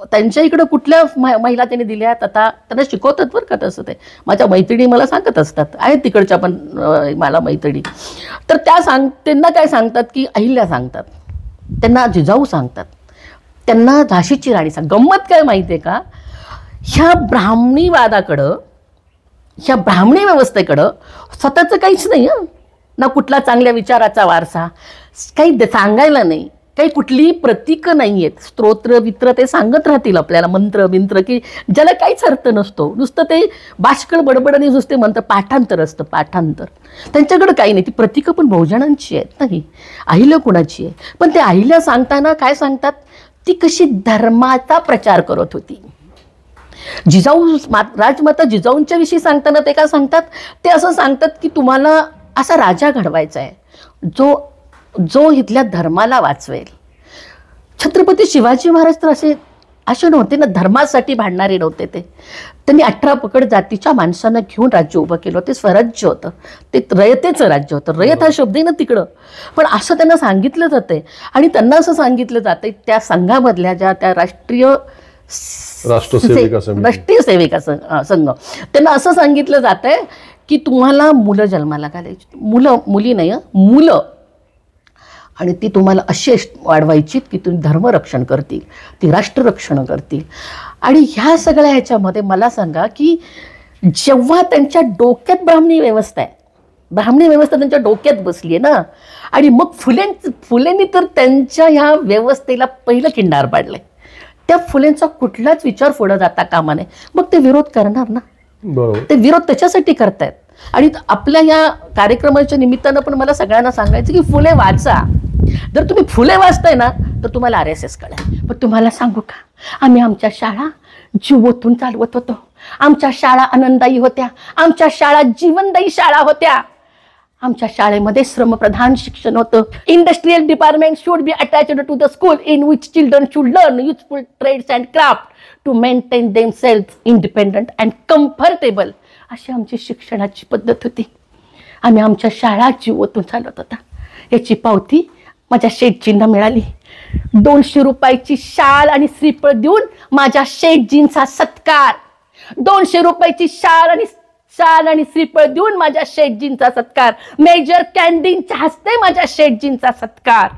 त्यांच्या इकडं कुठल्या महिला त्यांनी दिल्यात, आता त्यांना शिकवतात बरं का. तसं ते माझ्या मैत्रिणी मला सांगत असतात, आहेत तिकडच्या पण मला मैत्रिणी. तर त्यांना काय सांगतात की अहिल्या सांगतात, त्यांना जिजाऊ सांगतात, त्यांना झाशीची राणी गंमत काय माहिती आहे का? ह्या ब्राह्मणीवादाकडं, ह्या ब्राह्मणी व्यवस्थेकडं स्वतःचं काहीच नाही हं. ना कुठला चांगल्या विचाराचा वारसा, काही सांगायला नाही, काही कुठलीही प्रतीकं नाही आहेत. स्तोत्र वित्र ते सांगत राहतील आपल्याला, मंत्र की ज्याला काहीच अर्थ नसतो. नुसतं ते बाष्कळ बडबडणी नुसते मंत्र, पाठांतर असतं, पाठांतर. त्यांच्याकडं काही नाही. ती प्रतीकं पण बहुजनांची आहेत नाही, अहिल्या कुणाची आहे. पण ते अहिल्या सांगताना काय सांगतात, ती कशी धर्माचा प्रचार करत होती. जिजाऊ राजमाता जिजाऊंच्या विषयी सांगताना ते काय सांगतात, ते असं सांगतात की तुम्हाला असा राजा घडवायचा आहे जो इथल्या धर्माला वाचवेल. छत्रपती शिवाजी महाराज तर असे नव्हते ना, धर्मासाठी भांडणारे नव्हते. त्यांनी 18 पकड जातीच्या माणसांना घेऊन राज्य उभं केलं. ते स्वराज्य होतं, ते रयतेचं राज्य होतं. रयत हा शब्द आहे ना तिकडं, पण असं त्यांना सांगितलं जातंय. आणि त्यांना असं सांगितलं जातंय त्या संघामधल्या त्या राष्ट्रीय सेविका संघ, त्यांना असं सांगितलं जातंय की तुम्हाला मुलं जन्माला घालायची, मुली नाही, मुलं. आणि ती तुम्हाला अशी वाढवायची की तुम्ही धर्मरक्षण करतील, ती राष्ट्ररक्षण करतील. आणि ह्या सगळ्या ह्याच्यामध्ये मला सांगा की जेव्हा त्यांच्या डोक्यात ब्राह्मणी व्यवस्था त्यांच्या डोक्यात बसली आहे ना, आणि मग फुलेंनी तर त्यांच्या ह्या व्यवस्थेला पहिलं खिंडार पाडलंय. त्या फुलेंचा कुठलाच विचार पुढे जाता कामा नये. मग ते विरोध करणार ना, ते विरोध त्याच्यासाठी करतायत. आणि आपल्या या कार्यक्रमाच्या निमित्तानं पण मला सगळ्यांना सांगायचं की फुले वाचा. जर तुम्ही फुले वाचताय ना तर तुम्हाला RSS कळेल. पण तुम्हाला सांगू का, आम्ही आमच्या शाळा जीव ओतून चालवत होतो. आमच्या शाळा आनंददायी होत्या, आमच्या शाळा जीवनदायी शाळा होत्या. आमच्या शाळेमध्ये श्रमप्रधान शिक्षण होतं. Industrial department should be attached to the school in which children should learn useful trades and craft to maintain themselves independent and comfortable. अशी आमची शिक्षणाची पद्धत होती. आम्ही आमच्या शाळा जीव ओतून चालवत होता. याची पावती माझ्या शेठजींना मिळाली. 200 रुपयाची शाल आणि श्रीफळ देऊन माझ्या शेठजींचा सत्कार. 200 रुपयाची शाल आणि श्रीफळ देऊन माझ्या शेठजींचा सत्कार. मेजर कॅन्डीनच्या हस्ते माझ्या शेठजींचा सत्कार.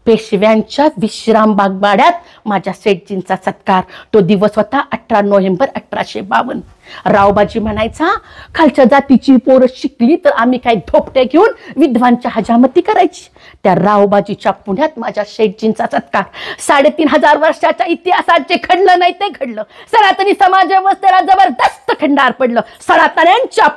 पेशव्यांच्या विश्रामबाग वाड्यात माझ्या शेठजींचा सत्कार. तो दिवस होता 18 नोव्हेंबर 1852. रावबाजी म्हणायचा, खालच्या जातीची पोरं शिकली तर आम्ही काही धोपटे घेऊन विद्वांच्या हजामती करायची. त्या रावबाजीच्या पुण्यात माझ्या शेठजींचा सत्कार. 3500 वर्षाच्या इतिहासात जे घडलं नाही ते घडलं. सनातनी समाज व्यवस्थेला जबरदस्त खंडार पडलं. सनातन्यांच्या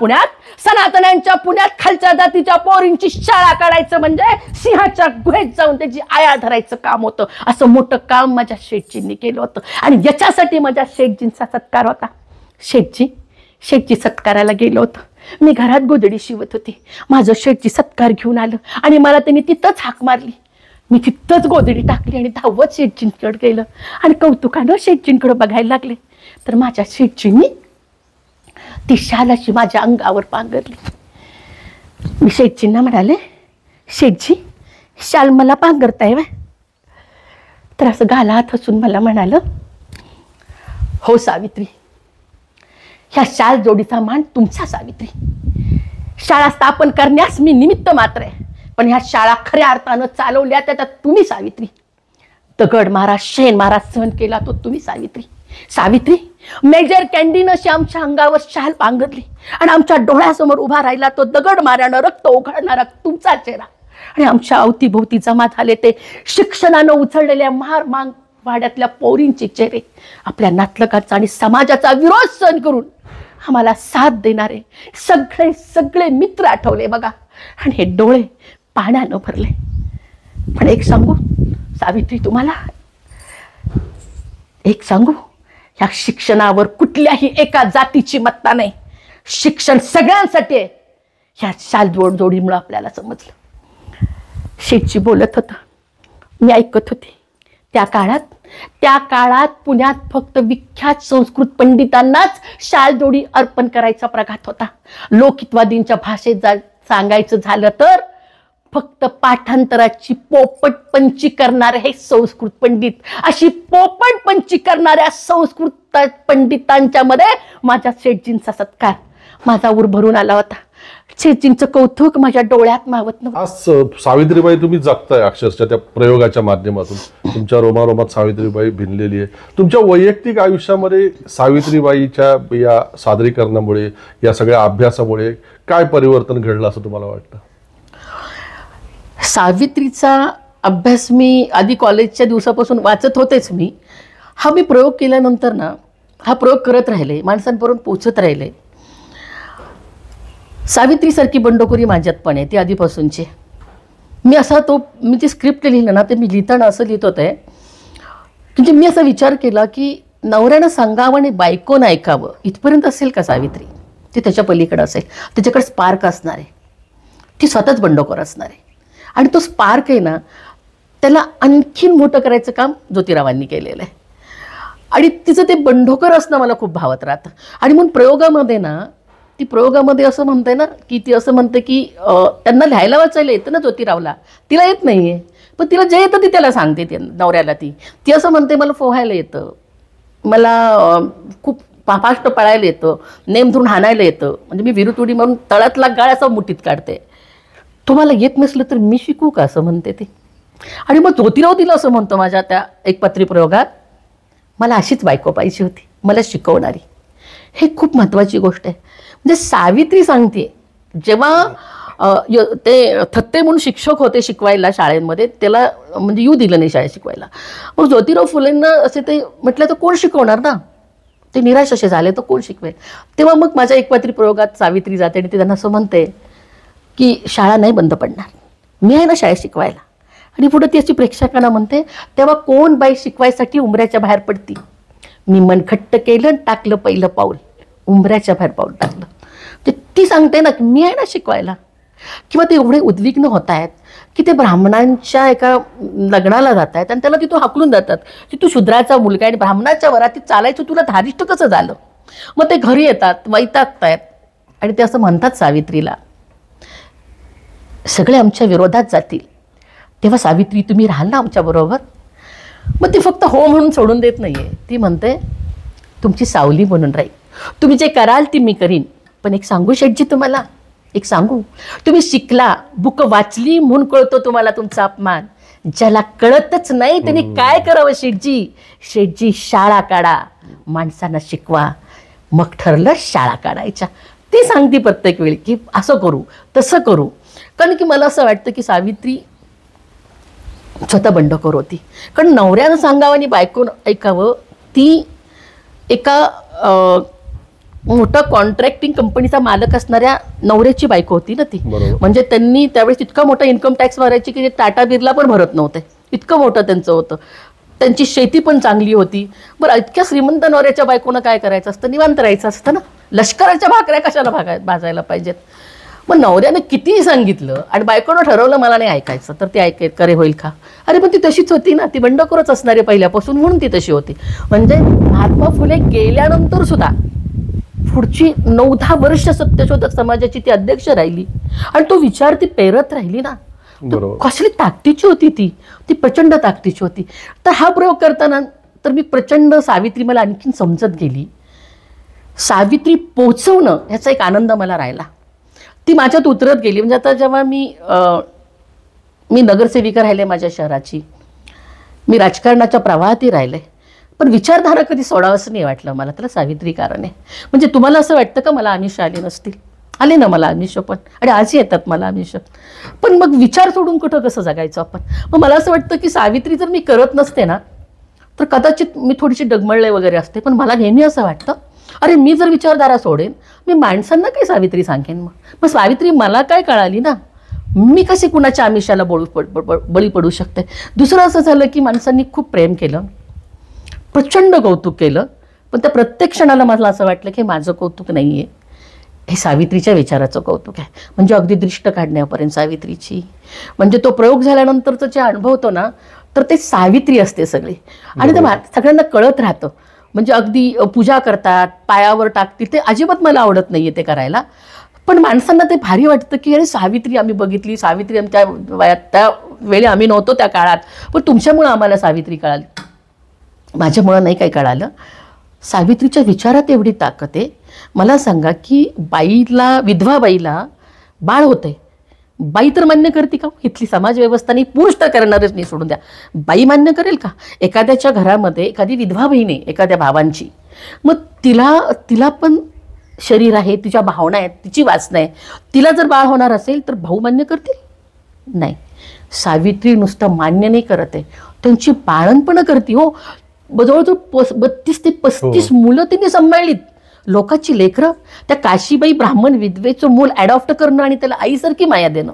पुण्यात खालच्या जातीच्या पोरींची शाळा काढायचं म्हणजे सिंहाच्या गुहेत जाऊन त्याची आया धरायचं काम होतं. असं मोठं काम माझ्या शेठजींनी केलं होतं. आणि याच्यासाठी माझ्या शेठजींचा सत्कार होता. शेठजी सत्काराला गेलो होतो. मी घरात गोधडी शिवत होती. माझं शेठजी सत्कार घेऊन आलं आणि मला त्यांनी तिथंच हाक मारली. मी तिथंच गोधडी टाकली आणि धावत शेठजींकडे गेलं आणि कौतुकानं शेठजींकडे बघायला लागले. तर माझ्या शेठजींनी ती शाल अशी माझ्या अंगावर पांघरली. मी शेठजींना म्हणाले, शेठजी शाल मला पांघरताय व्हय? तर असं गालात हसून मला म्हणालं, हो सावित्री, ह्या शाल जोडीचा मान तुमचा सावित्री. शाळा स्थापन करण्यास मी निमित्त मात्र आहे, पण ह्या शाळा खऱ्या अर्थानं चालवल्या त्याच्यात तुम्ही सावित्री. दगड मारा, शेण मारा सहन केला तो तुम्ही सावित्री. सावित्री मेजर कॅन्डीनं श्यामच्या अंगावर शाल पांघरली आणि आमच्या डोळ्यासमोर उभा राहिला तो दगड माऱ्यानं रक्त ओघळणारा तुमचा चेहरा. आणि आमच्या अवतीभोवती जमा झाले ते शिक्षणानं उचललेल्या महार वाड्यातल्या पोरींचे चेहरे, आपल्या नातलकाचा आणि समाजाचा विरोध सहन करून आम्हाला साथ देणारे सगळे सगळे मित्र आठवले बघा. आणि हे डोळे पाण्यानं भरले. पण एक सांगू सावित्री, तुम्हाला एक सांगू, ह्या शिक्षणावर कुठल्याही एका जातीची मत्ता नाही. शिक्षण सगळ्यांसाठी आहे. ह्या शालजोडीमुळे आपल्याला समजलं. शेठजी बोलत होता, मी ऐकत होते. त्या काळात पुण्यात फक्त विख्यात संस्कृत पंडितांनाच शालजोडी अर्पण करायचा प्रघात होता. लोकहितवादींच्या भाषेत सांगायचं झालं तर फक्त पाठांतराची पोपटपंची करणारे हे संस्कृत पंडित. अशी पोपटपंची करणाऱ्या संस्कृत पंडितांच्या मध्ये माझ्या शेठजींचा सत्कार, माझा उर भरून आला होता. शेठजींचं कौतुक माझ्या डोळ्यात मावत नव्हतं. आज सावित्रीबाई तुम्ही जगताय अक्षरशः त्या प्रयोगाच्या माध्यमातून. तुमच्या रोमारोमात सावित्रीबाई भिनलेली आहे. तुमच्या वैयक्तिक आयुष्यामध्ये सावित्रीबाईच्या या सादरीकरणामुळे, या सगळ्या अभ्यासामुळे काय परिवर्तन घडलं असं तुम्हाला वाटतं? सावित्रीचा अभ्यास मी आधी कॉलेजच्या दिवसापासून वाचत होतेच. मी प्रयोग केल्यानंतर ना, हा प्रयोग करत राहिले, माणसांपर्यंत पोचत राहिले. सावित्रीसारखी बंडखोरी माझ्यात पण आहे, ती आधीपासूनची. मी ती स्क्रिप्ट लिहिलं ना, ते मी लिहिताना असं लिहित होते, म्हणजे मी असा विचार केला की नवऱ्यानं सांगावं आणि बायकोनं ऐकावं इथपर्यंत असेल का सावित्री? ती त्याच्या पलीकडे असेल. त्याच्याकडे स्पार्क असणार आहे, ती स्वतःच बंडखोर असणार आहे. आणि तो स्पार्क आहे ना, त्याला आणखीन मोठं करायचं काम ज्योतिरावांनी केलेलं आहे. आणि तिचं ते बंडखोर असणं मला खूप भावत राहतं. आणि म्हणून प्रयोगामध्ये असं म्हणते ना, की ती असं म्हणते की त्यांना लिहायला वाचायला येतं ना ज्योतिरावला, तिला येत नाही आहे, पण तिला जे येतं ती त्याला सांगते. ते नवऱ्याला ती असं म्हणते, मला पोहायला येतं, मला खूप फास्ट पळायला येतं, नेम धरून हाणायला येतं, म्हणजे मी विरुत उडी म्हणून तळातला गाळ असा मुठीत काढते. तुम्हाला येत नसलं तर मी शिकू का असं म्हणते ती. आणि मग ज्योतिराव तिला असं म्हणतो माझ्या त्या एकपात्री प्रयोगात, मला अशीच बायको पाहिजे होती, मला शिकवणारी. हे खूप महत्त्वाची गोष्ट आहे. म्हणजे सावित्री सांगते, जेव्हा ते थत्ते म्हणून शिक्षक होते शिकवायला शाळेमध्ये, त्याला म्हणजे येऊ दिलं नाही शाळेत शिकवायला. मग ज्योतिराव फुलेंना असे ते म्हटलं तर कोण शिकवणार ना, ते निराश असे झाले तर कोण शिकवेल. तेव्हा मग माझ्या एकपात्री प्रयोगात सावित्री जाते आणि ती त्यांना असं म्हणते की शाळा नाही बंद पडणार, मी आहे ना शाळेत शिकवायला. आणि पुढे ती अशी प्रेक्षकांना म्हणते, तेव्हा कोण बाई शिकवायसाठी उंबऱ्याच्या बाहेर पडती? मी मन खट्ट केलं, टाकलं पहिलं पाऊल, उंबऱ्याच्या बाहेर पाऊल टाकलं. ती सांगते ना की मी आहे ना शिकवायला. किंवा ते एवढे उद्विग्न होत आहेत की ते ब्राह्मणांच्या एका लग्नाला जात आहेत आणि त्याला तिथून हाकलून जातात की तू शूद्राचा मुलगा आणि ब्राह्मणाच्या वरातीत चालायचं, तुला धारिष्ट कसं झालं? मग ते घरी येतात, वैतागतायत आणि ते असं म्हणतात सावित्रीला, सगळे आमच्या विरोधात जातील तेव्हा सावित्री तुम्ही राहाल ना आमच्याबरोबर? मग ती फक्त हो म्हणून सोडून देत नाही आहे. ती म्हणते तुमची सावली बनून राहील, तुम्ही जे कराल ती मी करीन. पण एक सांगू शेठजी तुम्हाला, एक सांगू, तुम्ही शिकला, बुक वाचली म्हणून कळतो तुम्हाला तुमचा अपमान. ज्याला कळतच नाही त्यांनी काय करावं शेठजी? शेठजी शाळा काढा, माणसांना शिकवा. मग ठरलं शाळा काढायच्या. ती सांगते प्रत्येक वेळी की असं करू तसं करू. कारण की मला असं वाटतं की सावित्री स्वतः बंडखोर होती. कारण नवऱ्यानं सांगावं आणि बायकोनं ऐकावं, ती एका मोठा कॉन्ट्रॅक्टिंग कंपनीचा मालक असणाऱ्या नवऱ्याची बायको होती ना ती. म्हणजे त्यांनी त्यावेळेस इतका मोठा इन्कम टॅक्स भरायची की टाटा बिर्ला पण भरत नव्हते, इतकं मोठं त्यांचं होतं. त्यांची शेती पण चांगली होती. बरं, इतक्या श्रीमंत नवऱ्याच्या बायकोनं काय करायचं असतं? निवांत राहायचं असतं ना. लष्कराच्या भाकऱ्या कशाला भाजायला पाहिजेत? मग नवऱ्यानं कितीही सांगितलं आणि बायकोनं ठरवलं मला नाही ऐकायचं, तर ती करे होईल का? अरे पण ती तशीच होती ना, ती बंडखोरच असणारी पहिल्यापासून, म्हणून ती तशी होती. म्हणजे महात्मा फुले गेल्यानंतर सुद्धा पुढची 9-10 वर्ष सत्यशोधक समाजाची ती अध्यक्ष राहिली आणि तो विचार ती पेरत राहिली ना. कसली ताकदीची होती ती प्रचंड ताकदीची होती. तर हा प्रयोग करताना तर मी प्रचंड सावित्री मला आणखीन समजत गेली. सावित्री पोचवणं ह्याचा एक आनंद मला राहिला. ती माझ्यात उतरत गेली. म्हणजे आता जेव्हा मी नगरसेविका राहिले माझ्या शहराची, मी राजकारणाच्या प्रवाहातही राहिले, पण विचारधारा कधी सोडावंसं नाही वाटलं मला. त्याला सावित्री कारण आहे. म्हणजे तुम्हाला असं वाटतं का मला आमिष आले नसतील? आले ना मला आमिष पण, आणि आजही येतात मला आमिष. पण मग विचार सोडून कुठं कसं जगायचं आपण? मग मला असं वाटतं की सावित्री जर मी करत नसते ना तर कदाचित मी थोडीशी डगमळले वगैरे असते. पण मला नेहमी असं वाटतं, अरे मी जर विचारधारा सोडेन, मी माणसांना काय सावित्री सांगेन? मग सावित्री मला काय कळाली ना, मी कशी कुणाच्या आमिषाला बळी पडू शकते? दुसरं असं झालं की माणसांनी खूप प्रेम केलं, प्रचंड कौतुक केलं, पण त्या प्रत्येक क्षणाला मला असं वाटलं की माझं कौतुक नाही आहे, हे सावित्रीच्या विचाराचं कौतुक आहे. म्हणजे अगदी दृष्ट काढण्यापर्यंत सावित्रीची. म्हणजे तो प्रयोग झाल्यानंतरचं जे अनुभवतो ना, तर ते सावित्री असते सगळी. आणि ते सगळ्यांना कळत राहतं. म्हणजे अगदी पूजा करतात, पायावर टाकतील, ते अजिबात मला आवडत नाहीये ते करायला. पण माणसांना ते भारी वाटतं की अरे सावित्री आम्ही बघितली, सावित्री आम्ही त्या वयात, त्या वेळी आम्ही नव्हतो त्या काळात, पण तुमच्यामुळं आम्हाला सावित्री कळाली. माझ्यामुळं नाही काही कळालं. सावित्रीच्या विचारात एवढी ताकद आहे. मला सांगा की बाईला, विधवा बाईला बाळ होतंय, बाई तर मान्य करते का? इथली समाज व्यवस्था नाही, पुरुष तर करणारच नाही, सोडून द्या. बाई मान्य करेल का? एखाद्याच्या घरामध्ये एखादी विधवा बहीण आहे एखाद्या भावांची, मग तिला पण शरीर आहे, तिच्या भावना आहेत, तिची वासना आहे. तिला जर बाळ होणार असेल तर भाऊ मान्य करतील? नाही. सावित्री नुसतं मान्य नाही करत आहे, त्यांची पाळणपणं करते. हो, जवळजवळ 32 ते 35 मुलं तिने सांभाळलीत, लोकांची लेकरं. त्या काशीबाई ब्राह्मण विधवेचं मूल ॲडॉप्ट करणं आणि त्याला आईसारखी माया देणं.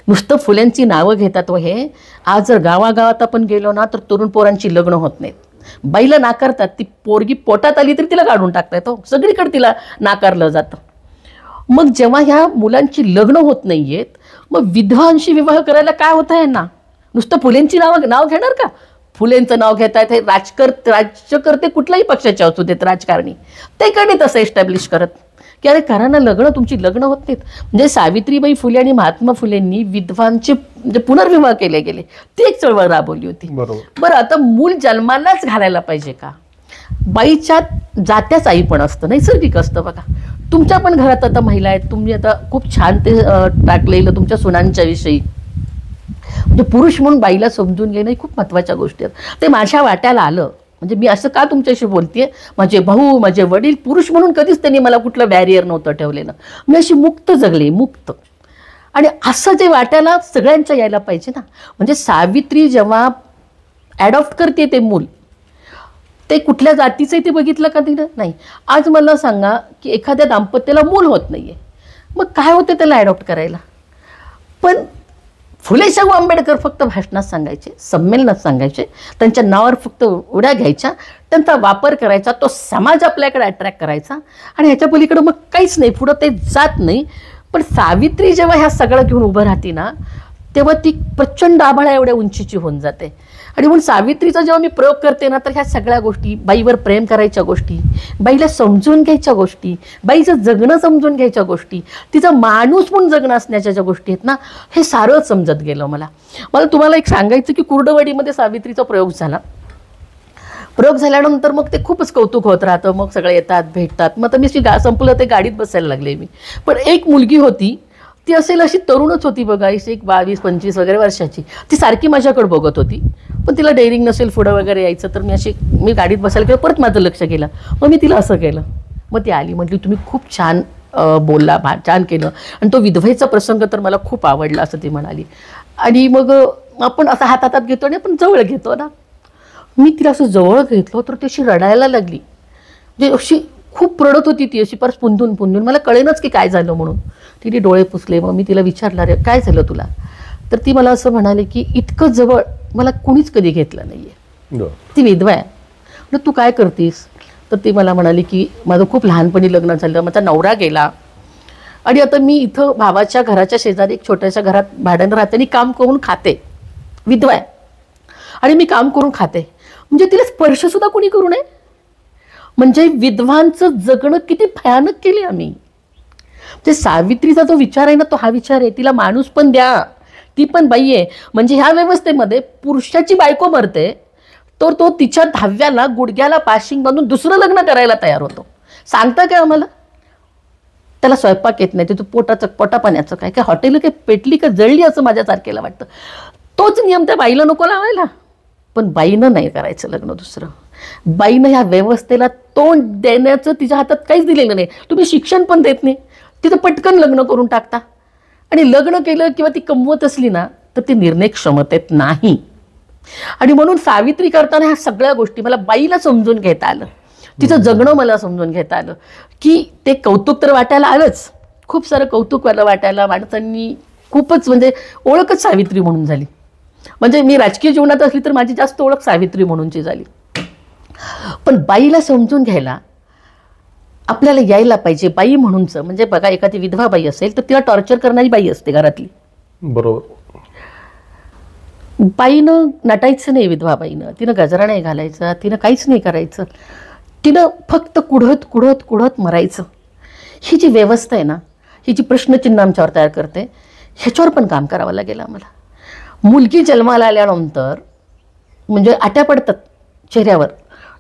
नुसतं फुल्यांची नावं घेतात. व हे आज जर गावागावात आपण गेलो ना तर तरुण पोरांची लग्न होत नाहीत. बाईला नाकारतात. ती पोरगी पोटात आली तरी तिला काढून टाकतात. हो, सगळीकडे तिला नाकारलं जातं. मग जेव्हा ह्या मुलांची लग्न होत नाहीयेत, मग विधवांशी विवाह करायला काय होत आहे ना? नुसतं फुलेंची नाव घेणार का? फुलेंचं नाव घेत आहेत हे राज्यकर्ते कुठल्याही पक्षाचे असू देत, राजकारणी, ते का नाही तसं एस्टॅब्लिश करत की अरे करा ना लग्न, तुमची लग्न होत नाहीत. म्हणजे सावित्रीबाई फुले आणि महात्मा फुलेंनी विधवांचे म्हणजे पुनर्विवाह केले गेले, ती एक चळवळ राबवली होती. बरं, आता मूल जन्मालाच घालायला पाहिजे का? बाईच्या जात्याच आई पण असतं, नैसर्गिक असतं. बघा, तुमच्या पण घरात आता महिला आहेत, तुम्ही आता खूप छान ते टाकलेलं तुमच्या सुनांच्या विषयी. म्हणजे पुरुष म्हणून बाईला समजून घेणं ही खूप महत्त्वाच्या गोष्टी आहेत. ते माझ्या वाट्याला आलं. म्हणजे मी असं का तुमच्याशी बोलतेय, माझे भाऊ, माझे वडील पुरुष म्हणून कधीच त्यांनी मला कुठलं बॅरियर नव्हतं ठेवलेलं. मी अशी मुक्त जगले, मुक्त. आणि असं जे वाट्याला सगळ्यांच्या यायला पाहिजे ना. म्हणजे सावित्री जेव्हा ॲडॉप्ट करते ते मूल, ते कुठल्या जातीचं ते बघितलं का तिनं? नाही. आज मला सांगा की एखाद्या दाम्पत्याला मूल होत नाहीये, मग काय होतं त्याला ॲडॉप्ट करायला? पण फुले शाहू आंबेडकर फक्त भाषणात सांगायचे, संमेलनात सांगायचे, त्यांच्या नावावर फक्त उड्या घ्यायच्या, त्यांचा वापर करायचा, तो समाज आपल्याकडे अट्रॅक्ट करायचा, आणि ह्याच्या पलीकडं मग काहीच नाही, पुढं ते जात नाही. पण सावित्री जेव्हा ह्या सगळं घेऊन उभं राहते ना, तेव्हा ती प्रचंड आभाळा एवढ्या उंचीची होऊन जाते. आणि म्हणून सावित्रीचा जेव्हा मी प्रयोग करते ना, तर ह्या सगळ्या गोष्टी, बाईवर प्रेम करायच्या गोष्टी, बाईला समजून घ्यायच्या गोष्टी, बाईचं जगणं समजून घ्यायच्या गोष्टी, तिचा माणूस म्हणून जगणं असण्याच्या ज्या गोष्टी आहेत ना, हे सारं समजत गेलं मला. तुम्हाला एक सांगायचं की कुर्डवाडीमध्ये सावित्रीचा प्रयोग झाला. प्रयोग झाल्यानंतर मग ते खूपच कौतुक होत राहतं. मग सगळे येतात, भेटतात. मग तर मी संपलं ते गाडीत बसायला लागले मी. पण एक मुलगी होती, ती असेल अशी तरुणच होती बघा, एक 22-25 वगैरे वर्षाची. ती सारखी माझ्याकडे बघत होती, पण तिला डेअरिंग नसेल पुढं वगैरे यायचं, तर मी गाडीत बसायला गेलं. परत माझं लक्ष गेलं. मग मी तिला असं केलं. मग ती आली, म्हटली तुम्ही खूप छान बोलला, छान केलं, आणि तो विधवेचा प्रसंग तर मला खूप आवडला, असं ती म्हणाली. आणि मग आपण असं हातात घेतो आणि आपण जवळ घेतो ना. मी तिला असं जवळ घेतलं तर ती अशी रडायला लागली. म्हणजे अशी खूप रडत होती ती, अशी परत पुंजून. मला कळेनच की काय झालं म्हणून. तिने डोळे पुसले. मग मी तिला विचारलं, रे काय झालं तुला? तर ती मला असं म्हणाले की इतकं जवळ मला कुणीच कधी घेतलं नाहीये. ती विधवा आहे. मग तू काय करतीस? तर ती मला म्हणाली की माझं खूप लहानपणी लग्न झालं, माझा नवरा गेला, आणि आता मी इथं भावाच्या घराच्या शेजारी एक छोट्याशा घरात भाड्यानं राहते आणि काम करून खाते. विधवा आहे आणि मी काम करून खाते. म्हणजे तिला स्पर्शसुद्धा कोणी करू नये. म्हणजे विधवांचं जगणं किती भयानक केले आम्ही. ते सावित्रीचा जो विचार आहे ना, तो हा विचार आहे, तिला माणूस पण द्या, ती पण बाई आहे. म्हणजे ह्या व्यवस्थेमध्ये पुरुषाची बायको मरते तर तो तिच्या धाव्याला गुडघ्याला पाशिंग बांधून दुसरं लग्न करायला तयार होतो. सांगता काय आम्हाला? त्याला स्वयंपाक येत नाही, ते पोटापाण्याचं काय हॉटेल काय पेटली का जळली असं माझ्या तारखेला वाटतं. तोच नियम त्या बाईला नको लावायला. पण बाईनं नाही करायचं लग्न दुसरं. बाईनं ह्या व्यवस्थेला तोंड देण्याचं तिच्या हातात काहीच दिलेलं नाही. तुम्ही शिक्षण पण देत नाही, तिथं पटकन लग्न करून टाकता. आणि लग्न केलं किंवा ती कमवत असली ना तर ती निर्णय क्षमतेत नाही. आणि म्हणून सावित्री करताना ह्या सगळ्या गोष्टी मला बाईला समजून घेता आलं, तिचं जगणं मला समजून घेता आलं. की ते कौतुक तर वाटायला आलंच, खूप सारं कौतुक मला वाटायला, माणसांनी खूपच म्हणजे ओळखच सावित्री म्हणून झाली. म्हणजे मी राजकीय जीवनात असली तर माझी जास्त ओळख सावित्री म्हणूनची झाली. पण बाईला समजून घ्यायला आपल्याला यायला पाहिजे. बाई म्हणूनचं म्हणजे बघा, एखादी विधवा बाई असेल तर तिला टॉर्चर करणारी बाई असते घरातली, बरोबर. बाईनं नटायचं नाही, विधवा बाईनं तिनं गजरा नाही घालायचा, तिनं काहीच नाही करायचं, तिनं फक्त कुढत कुढत कुढत मरायचं. ही जी व्यवस्था आहे ना, ही जी प्रश्नचिन्ह आमच्यावर तयार करते, ह्याच्यावर पण काम करावं लागेल आम्हाला. मुलगी जन्माला आल्यानंतर म्हणजे आट्या पडतात चेहऱ्यावर,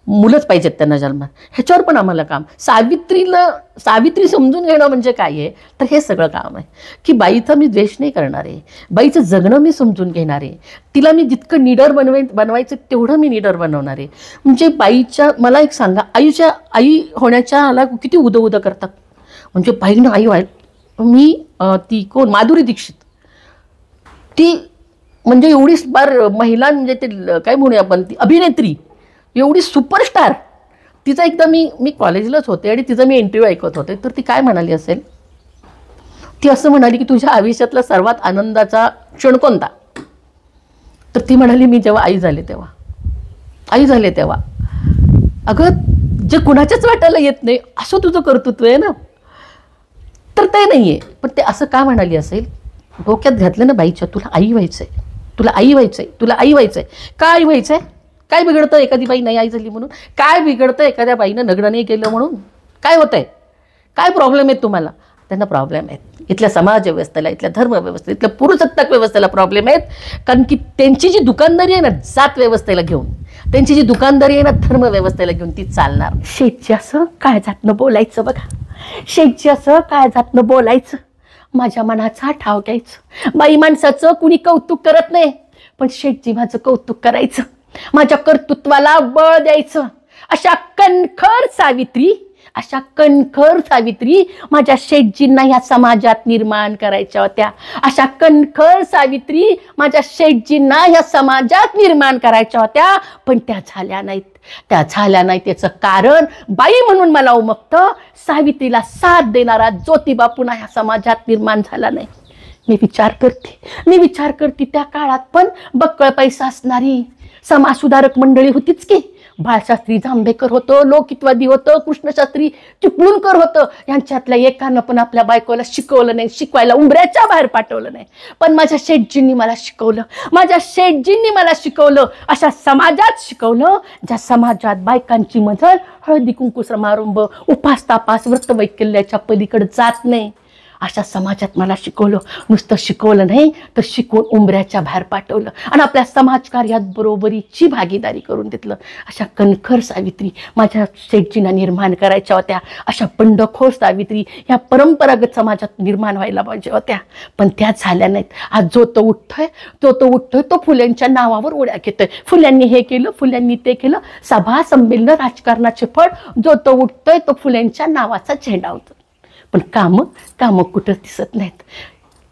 मुलंच पाहिजेत त्यांना जन्मात, ह्याच्यावर पण आम्हाला काम. सावित्री समजून घेणं म्हणजे काय आहे तर हे सगळं काम आहे. की बाईचा मी द्वेष नाही करणार आहे, बाईचं जगणं मी समजून घेणार आहे, तिला मी जितकं निडर बनवायचं तेवढं मी निडर बनवणार आहे. म्हणजे बाईच्या, मला एक सांगा, आई होण्याच्या किती उदं करतात. म्हणजे बाईनं आई मी ती कोण, माधुरी दीक्षित, ती म्हणजे एवढी बार महिला, म्हणजे ते काय म्हणूया आपण, ती अभिनेत्री, एवढी सुपरस्टार. तिचा एकदा मी कॉलेजलाच होते आणि तिचा मी इंटरव्ह्यू ऐकत होते, तर ती काय म्हणाली असेल, ती असं म्हणाली की तुझ्या आयुष्यातला सर्वात आनंदाचा क्षण कोणता. तर ती म्हणाली मी जेव्हा आई झाले तेव्हा. अगं, जे कुणाच्याच वाटायला येत नाही असं तुझं कर्तृत्व आहे ना, तर ते नाही आहे. पण ते असं का म्हणाली असेल, डोक्यात घातलं ना बाईच्या, तुला आई व्हायचंय, तुला आई व्हायचंय, तुला आई व्हायचंय. काय व्हायचंय, काय बिघडतं एखादी बाई नाही आई झाली म्हणून, काय बिघडतं एखाद्या बाईनं लग्न नाही केलं म्हणून, काय होतंय, काय प्रॉब्लेम आहेत तुम्हाला. त्यांना प्रॉब्लेम आहेत, इथल्या समाज व्यवस्थेला, इथल्या धर्म व्यवस्थेला, इथल्या पुरुषसत्ताक व्यवस्थेला प्रॉब्लेम आहेत. कारण की त्यांची जी दुकानदारी आहे ना जात व्यवस्थेला घेऊन, त्यांची जी दुकानदारी आहे ना धर्म व्यवस्थेला घेऊन, ती चालणार. शेठची असं काय जातनं बोलायचं बघा, शेठची असं काय जातनं बोलायचं, माझ्या मनाचा ठाव घ्यायचं. बाई माणसाचं कुणी कौतुक करत नाही, पण शेठजी माझं कौतुक करायचं, माझ्या कर्तृत्वाला बळ द्यायचं. अशा कणखर सावित्री माझ्या शेठजींना ह्या समाजात निर्माण करायच्या होत्या. अशा कणखर सावित्री माझ्या शेठजींना ह्या समाजात निर्माण करायच्या होत्या, पण त्या झाल्या नाहीत. त्याचं कारण बाई म्हणून मला उमगतं, सावित्रीला साथ देणारा ज्योतिबा पुन्हा ह्या समाजात निर्माण झाला नाही. मी विचार करते त्या काळात पण बक्कळ पैसा असणारी समाजसुधारक मंडळी होतीच की. बाळशास्त्री जांभेकर होतं, लोकहितवादी होतं, कृष्णशास्त्री चिपळूणकर होतं. यांच्यातल्या एकानं पण आपल्या बायकोला शिकवलं नाही, शिकवायला उंबऱ्याच्या बाहेर पाठवलं नाही. पण माझ्या शेठजींनी मला शिकवलं, अशा समाजात शिकवलं ज्या समाजात बायकांची मजल हळदी कुंकू समारंभ, उपास तापास, व्रतवैकल्याच्या पलीकडे जात नाही. अशा समाजात मला शिकवलं. नुसतं शिकवलं नाही तर शिकवून उंबऱ्याच्या बाहेर पाठवलं आणि आपल्या समाजकार्यात बरोबरीची भागीदारी करून घेतलं. अशा कणखर सावित्री माझ्या शेठजींना निर्माण करायच्या होत्या. अशा बंडखोर सावित्री ह्या परंपरागत समाजात निर्माण व्हायला पाहिजे होत्या, पण त्या झाल्या नाहीत. आज जो तो उठतोय तो फुल्यांच्या नावावर उड्या घेतोय. फुल्यांनी हे केलं, फुल्यांनी ते केलं, सभा संमेलन, राजकारणाचे फळ. जो तो उठतोय तो फुल्यांच्या नावाचा झेंडा होतो, पण कामं कुठं दिसत नाहीत.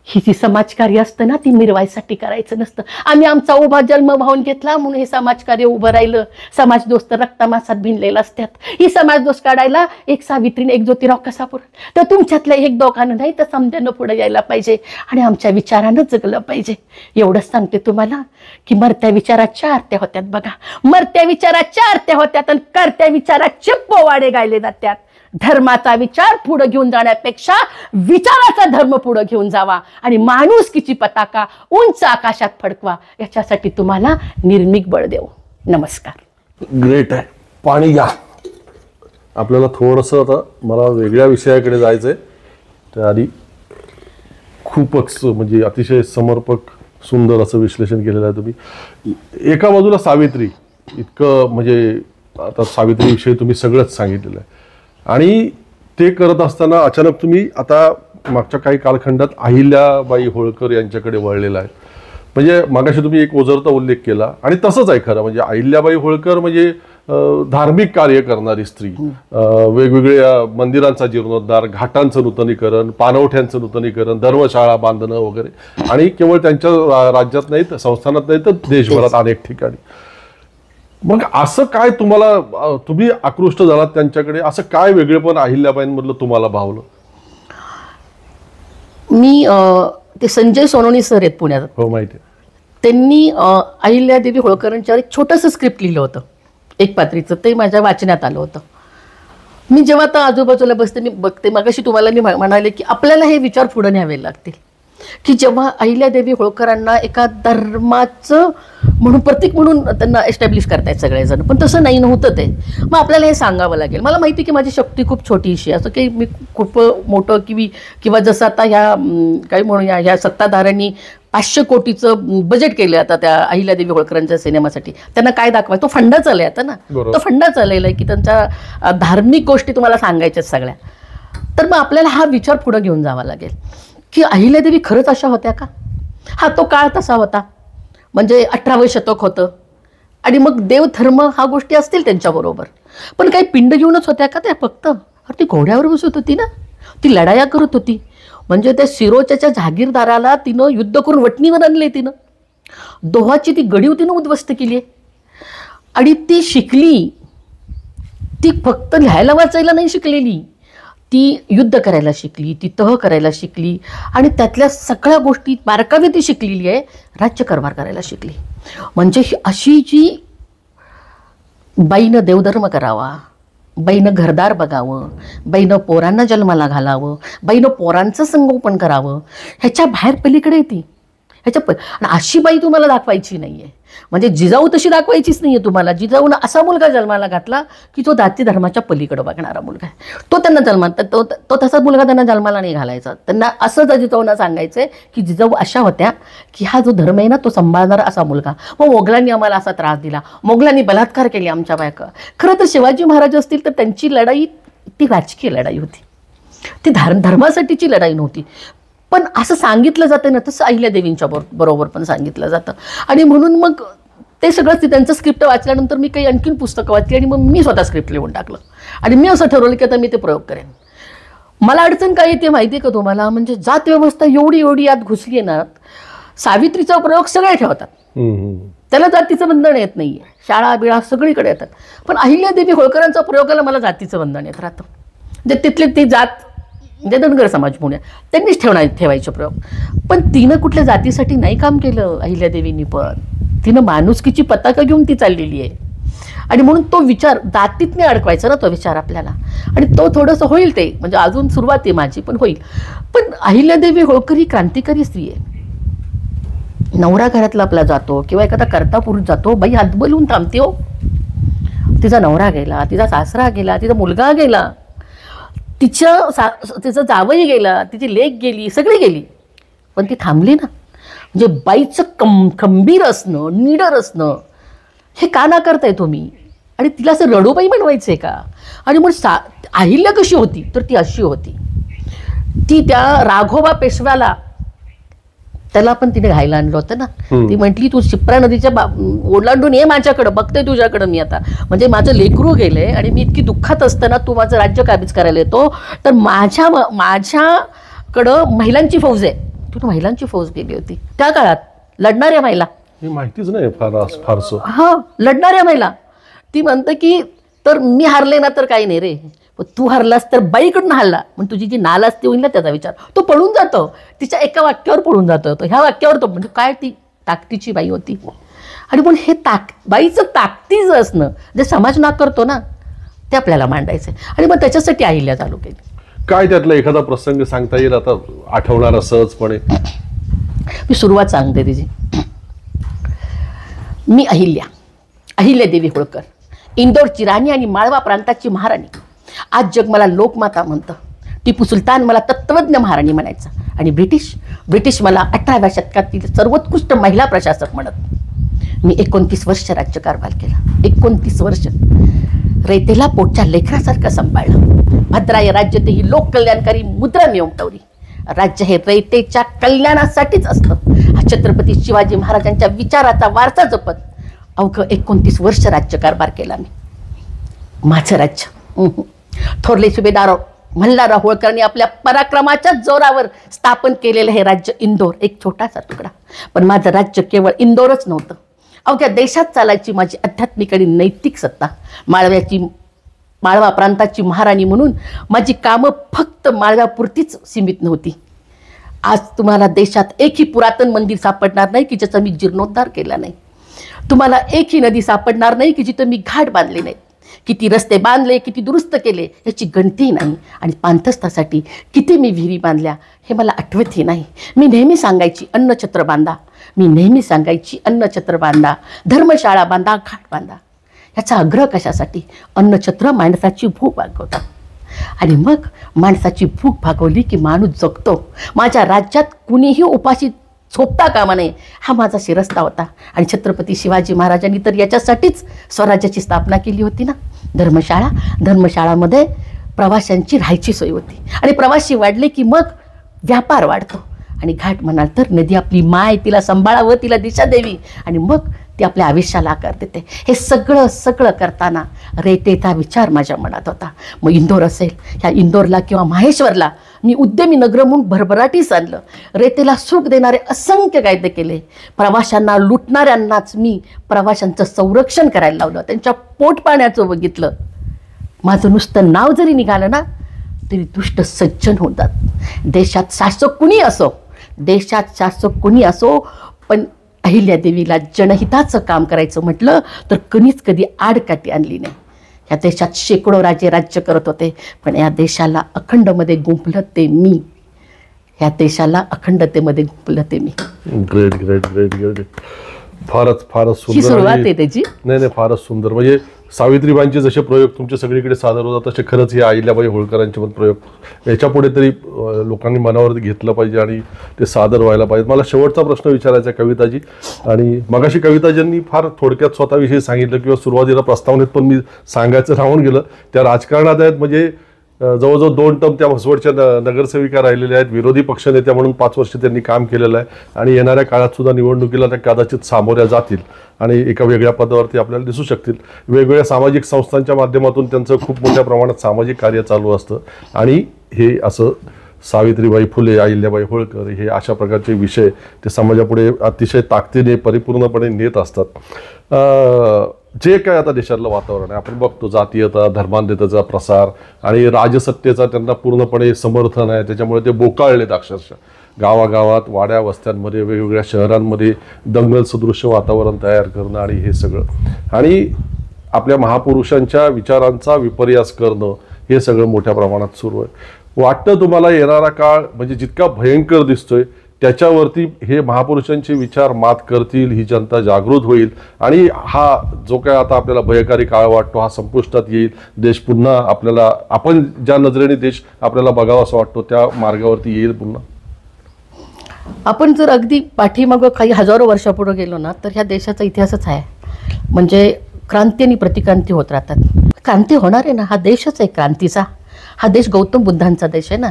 ही जी समाजकार्य असतं ना, ती मिरवायसाठी करायचं नसतं. आम्ही आमचा उभा जन्म वाहून घेतला म्हणून हे समाजकार्य उभं राहिलं. समाजदोस्त रक्तामासात भिनलेला असतात. ही समाजदोष काढायला एक सावित्रीने, एक ज्योतिराव कसा पुढं, तर तुमच्यातल्या एक दोघांना नाही तर समजानं पुढे यायला पाहिजे आणि आमच्या विचारानं जगलं पाहिजे. एवढंच सांगते तुम्हाला की मरत्या विचाराच्या आरत्या होत्यात बघा, मरत्या विचाराच्या आरत्या होत्यात आणि करत्या विचाराचे पोवाडे गायले जातात. धर्माचा विचार पुढे घेऊन जाण्यापेक्षा विचाराचा धर्म पुढे घेऊन जावा आणि माणुसकीची पताका उंच आकाशात फडकवा. याच्यासाठी तुम्हाला निर्मिक बळ देऊ. नमस्कार. ग्रेट आहे. पाणी घ्या. आपल्याला थोडंसं आता मला वेगळ्या विषयाकडे जायचंय. त्याआधी खूपच म्हणजे अतिशय समर्पक सुंदर असं विश्लेषण केलेलं आहे तुम्ही. एका बाजूला सावित्री, इतकं म्हणजे आता सावित्रीविषयी तुम्ही सगळंच सांगितलेलं आहे आणि ते करत असताना अचानक तुम्ही आता मागच्या काही कालखंडात अहिल्याबाई होळकर यांच्याकडे वळलेला आहे. म्हणजे मागाशी तुम्ही एक ओझरता उल्लेख केला आणि तसंच आहे खरं. म्हणजे अहिल्याबाई होळकर म्हणजे धार्मिक कार्य करणारी स्त्री, वेगवेगळ्या मंदिरांचा जीर्णोद्धार, घाटांचं नूतनीकरण, पाणवठ्यांचं नूतनीकरण, धर्मशाळा बांधणं वगैरे, आणि केवळ त्यांच्या राज्यात नाही तर संस्थानात नाही तर देशभरात अनेक ठिकाणी. मग असं काय तुम्हाला, तुम्ही आकृष्ट झालात त्यांच्याकडे, असं काय वेगळेपण अहिल्याबाईंमधलं तुम्हाला भावलं? मी ते संजय सोनवणे सर आहेत पुण्यात, हो माहिती आहे. त्यांनी अहिल्यादेवी होळकरांच्यावर एक छोटंसं स्क्रिप्ट लिहिलं होतं एक पात्रीचं, ते माझ्या वाचण्यात आलं होतं. मी जेव्हा आता आजूबाजूला मी बघते, मगाशी तुम्हाला मी म्हणाले की आपल्याला हे विचार पुढे न्यावे लागतील की जेव्हा अहिल्यादेवी होळकरांना एका धर्माचं म्हणून प्रतीक म्हणून त्यांना एस्टॅब्लिश करतायत सगळेजण, पण तसं नाही नव्हतं ते. मग आपल्याला हे सांगावं लागेल. मला माहिती की माझी शक्ती खूप छोटीशी, असं काही मी खूप मोठं किंवा जसं आता ह्या काही म्हणूया ह्या सत्ताधाऱ्यांनी 500 कोटीचं बजेट केलं आता त्या अहिल्यादेवी होळकरांच्या सिनेमासाठी. त्यांना काय दाखवाय, तो फंडा चालला आता ना, तो फंडा चाललेला आहे की त्यांच्या धार्मिक गोष्टी तुम्हाला सांगायच्याच सगळ्या. तर मग आपल्याला हा विचार पुढे घेऊन जावा लागेल की अहिल्यादेवी खरंच अशा होत्या का? हा तो काळ तसा होता, म्हणजे 18वे शतक होतं, आणि मग देवधर्म हा गोष्टी असतील त्यांच्याबरोबर, पण काही पिंड घेऊनच होत्या का त्या फक्त? अरे ती घोड्यावर बसत होती ना, ती लढाया करत होती. म्हणजे त्या सिरोच्याच्या जहागीरदाराला तिनं युद्ध करून वटणीवर आणले, तिनं दोहाची ती गढीव तिनं उद्ध्वस्त केली आहे. आणि ती शिकली, ती फक्त लिहायला वाचायला नाही शिकलेली, ती युद्ध करायला शिकली, ती तह करायला शिकली, आणि त्यातल्या सगळ्या गोष्टी बारकावे ती शिकलेली आहे. राज्यकारभार करायला शिकली. म्हणजे अशी जी बाईनं देवधर्म करावा, बाईनं घरदार बघावं, बाईनं पोरांना जन्माला घालावं, बाईनं पोरांचं संगोपन करावं, ह्याच्या बाहेर पलीकडे ती आणि अशी बाई तुम्हाला दाखवायची नाही आहे. म्हणजे जिजाऊ तशी दाखवायचीच नाही आहे तुम्हाला. जिजाऊनं असा मुलगा जन्माला घातला की तो जाती धर्माच्या पलीकडे बघणारा मुलगा आहे, तो त्यांना जन्मात तो तसा मुलगा त्यांना जन्माला नाही घालायचा. त्यांना असं जिजाऊंना सांगायचं आहे की जिजाऊ अशा होत्या की हा जो धर्म आहे ना तो सांभाळणारा असा मुलगा. मग मोगलांनी आम्हाला असा त्रास दिला, मोगलांनी बलात्कार केले आमच्या बायका. खरं तर शिवाजी महाराज असतील तर त्यांची लढाई ती राजकीय लढाई होती, ती धर्मासाठीची लढाई नव्हती. पण असं सांगितलं जातं ना, तसं अहिल्यादेवींच्या बरोबर पण सांगितलं जातं. आणि म्हणून मग ते सगळं त्यांचं स्क्रिप्ट वाचल्यानंतर मी काही आणखीन पुस्तकं वाचली आणि मग मी स्वतः स्क्रिप्ट लिहून टाकलं. आणि मी असं ठरवलं की आता मी ते प्रयोग करेन. मला अडचण काय येते माहिती आहे का तुम्हाला? म्हणजे जात व्यवस्था एवढी यात घुसली आहे ना, सावित्रीचा प्रयोग सगळे ठेवतात, त्याला जातीचं बंधन येत नाही आहे, शाळा बिळा सगळीकडे येतात. पण अहिल्यादेवी होळकरांचा प्रयोगाला मला जातीचं बंधन येत राहतं. म्हणजे तिथले ती जात म्हणजे धनगर समाज पुणे त्यांनीच ठेवायचे प्रयोग. पण तिनं कुठल्या जातीसाठी नाही काम केलं अहिल्यादेवींनी, पण तिनं माणुसकीची पताका घेऊन ती चाललेली आहे. आणि म्हणून तो विचार जातीत नाही अडकवायचा ना, तो विचार आपल्याला. आणि तो थोडंसं होईल ते, म्हणजे अजून सुरुवात आहे माझी, पण होईल. पण अहिल्यादेवी होळकर ही क्रांतिकारी स्त्री आहे. नवरा घरातला आपला जातो किंवा एखादा कर्ता पुरुष जातो, बाई हात बोलून थांबते हो. तिचा नवरा गेला, तिचा सासरा गेला, तिचा मुलगा गेला, तिचं जावई गेला, तिची लेक गेली, सगळी गेली, पण ती थांबली ना. म्हणजे बाईचं खंबीर असणं, निडर असणं, हे का ना करताय तुम्ही? आणि तिला असं रडूबाई बनवायचंय का? आणि मग अहिल्या कशी होती तर ती अशी होती, ती त्या राघोबा पेशव्याला त्याला पण तिने घायला आणलं होतं ना. ती म्हटली तू शिप्रा नदीच्या ओलांडून ये माझ्याकडं, बघते तुझ्याकडं मी आता, म्हणजे माझं लेकरू गेलंय आणि मी इतकी दुःखात असताना तू माझं राज्य काबीज करायला येतो, तर माझ्याकडं महिलांची फौज आहे. तू महिलांची फौज गेली होती त्या काळात, लढणाऱ्या महिला, माहितीच नाही फारसं. हा, लढणाऱ्या महिला. ती म्हणते की तर मी हारले ना तर काही नाही रे, पण तू हरलास तर बाईकडून हरला, मग तुझी जी नालास्ती होईल ना त्याचा विचार. तो पळून जातो, तिच्या एका वाक्यावर पळून जातो, ह्या वाक्यावर तो म्हणजे काय ती ताकदीची बाई होती. आणि पण हे बाईचं ताकदीचं असणं जे समाज नाकारतो ना, ते आपल्याला मांडायचं आहे. आणि मग त्याच्यासाठी अहिल्या चालू केली. काय त्यातला एखादा प्रसंग सांगता येईल आता आठवणारा सहजपणे? मी सुरुवात सांगते तिची. मी अहिल्यादेवी होळकर, इंदोरची राणी आणि माळवा प्रांताची महाराणी. आज जग मला लोकमाता म्हणतं. टिपू सुलतान मला तत्वज्ञ महाराणी म्हणायचा. आणि ब्रिटिश मला 18व्या शतकातील सर्वोत्कृष्ट महिला प्रशासक म्हणत. मी 29 वर्ष राज्यकारभार केला. 29 वर्ष रयतेला पोटच्या लेकरासारखं सांभाळलं. भद्राय राज्यात ही लोक कल्याणकारी मुद्रा मी उमटवली. राज्य हे रयतेच्या कल्याणासाठीच असतं हा छत्रपती शिवाजी महाराजांच्या विचाराचा वारसा जपत अवघं 29 वर्ष राज्यकारभार केला मी. माझं राज्य थोरले सुभेदार मल्हारराव होळकरांनी आपल्या पराक्रमाच्या जोरावर स्थापन केलेलं हे राज्य इंदोर, एक छोटासा तुकडा. पण माझं राज्य केवळ इंदोरच नव्हतं, अवघ्या देशात चालायची माझी आध्यात्मिक आणि नैतिक सत्ता. माळवा प्रांताची महाराणी म्हणून माझी कामं फक्त माळव्यापुरतीच सीमित नव्हती. आज तुम्हाला देशात एकही पुरातन मंदिर सापडणार नाही की ज्याचा मी जीर्णोद्धार केला नाही. तुम्हाला एकही नदी सापडणार नाही की जिथं मी घाट बांधले नाहीत. किती रस्ते बांधले, किती दुरुस्त केले याची गणती नाही. आणि पाणथस्तासाठी किती मी विहिरी बांधल्या हे मला आठवतही नाही. मी नेहमी सांगायची अन्नछत्र बांधा, मी नेहमी सांगायची अन्नछत्र बांधा, धर्मशाळा बांधा, घाट बांधा. याचा आग्रह कशासाठी? अन्नछत्र माणसाची भूक भागवतात आणि मग माणसाची भूक भागवली की माणूस जगतो. माझ्या राज्यात कुणीही उपाशी झोपता कामा नये हा माझा शिरस्ता होता. आणि छत्रपती शिवाजी महाराजांनी तर याच्यासाठीच स्वराज्याची स्थापना केली होती ना. धर्मशाळामध्ये प्रवाशांची राहायची सोय होती आणि प्रवासी वाढले की मग व्यापार वाढतो. आणि घाट म्हणाल तर नदी आपली माय, तिला सांभाळावं, तिला दिशा द्यावी आणि मग ती आपल्या आयुष्याला आकार देते. हे सगळं करताना रेतेचा विचार माझ्या मनात होता. मग इंदोर असेल, ह्या इंदोरला किंवा माहेश्वरला मी उद्यमी नगर म्हणून भरभराटीस आणलं. रेतेला सुख देणारे असंख्य कायदे केले. प्रवाशांना लुटणाऱ्यांनाच मी प्रवाशांचं संरक्षण करायला लावलं, त्यांच्या पोटपाण्याचं बघितलं. माझं नुसतं नाव जरी निघालं ना तरी दुष्ट सज्जन होतात. देशात शासक कुणी असो, पण अहिल्यादेवीला जनहिताचं काम करायचं म्हटलं तर कधी आडकाठी आणली नाही. या देशात शेकडो राजे राज्य करत होते, पण या देशाला अखंडमध्ये गुंफलं ते मी. या देशाला अखंडतेमध्ये गुंफलं ते मी. Great great great great. फारच ही सुंदर. सुरुवात आहे त्याची. नाही, फारच सुंदर. म्हणजे सावित्रीबाईंचे जसे प्रयोग तुमचे सगळीकडे सादर होतात तसे खरंच हे अहिल्याबाई होळकरांचे पण प्रयोग याच्या पुढे तरी लोकांनी मनावरती घेतलं पाहिजे आणि ते सादर व्हायला पाहिजे. मला शेवटचा प्रश्न विचारायचा आहे कविताजी. आणि मगाशी कविताजींनी फार थोडक्यात स्वतःविषयी सांगितलं किंवा सुरुवातीला प्रस्तावनेत पण मी सांगायचं राहून गेलं. त्या राजकारणात आहेत, म्हणजे जवळजवळ 2 टर्म त्या म्हसवडच्या नगरसेविका राहिलेल्या आहेत. विरोधी पक्षनेत्या म्हणून 5 वर्ष त्यांनी काम केलेलं आहे आणि येणाऱ्या काळात सुद्धा निवडणुकीला त्या कदाचित सामोऱ्या जातील आणि एका वेगळ्या पदावरती आपल्याला दिसू शकतील. वेगवेगळ्या सामाजिक संस्थांच्या माध्यमातून त्यांचं खूप मोठ्या प्रमाणात सामाजिक कार्य चालू असतं. आणि हे असं सावित्रीबाई फुले, अहिल्याबाई होळकर हे अशा प्रकारचे विषय ते समाजापुढे अतिशय ताकदीने परिपूर्णपणे नेत असतात. जे काय आता देशातलं वातावरण आहे आपण बघतो, जातीयता, धर्मांधतेचा प्रसार आणि राजसत्तेचा त्यांना पूर्णपणे समर्थन आहे. त्याच्यामुळे ते बोकाळलेत अक्षरशः. गावागावात, वाड्या वस्त्यांमध्ये, वेगवेगळ्या शहरांमध्ये दंगल सदृश्य वातावरण तयार करणं आणि हे सगळं, आणि आपल्या महापुरुषांच्या विचारांचा विपर्यास करणं हे सगळं मोठ्या प्रमाणात सुरू आहे. वाटतं तुम्हाला येणारा काळ म्हणजे जितका भयंकर दिसतोय त्याच्यावरती हे महापुरुषांचे विचार मात करतील, ही जनता जागृत होईल आणि हा जो काय आता आपल्याला भयकारी काळ वाटतो हा संपुष्टात येईल. देश पुन्हा आपल्याला, आपण ज्या नजरेने देश आपल्याला बघावा असं वाटतो त्या मार्गावरती येईल पुन्हा. आपण जर अगदी पाठीमागं काही हजारो वर्षापुढे गेलो ना तर ह्या देशाचा इतिहासच आहे. म्हणजे क्रांती आणि प्रतिक्रांती होत राहतात. क्रांती होणार आहे ना, हा देशच आहे क्रांतीचा. हा देश गौतम बुद्धांचा देश आहे ना.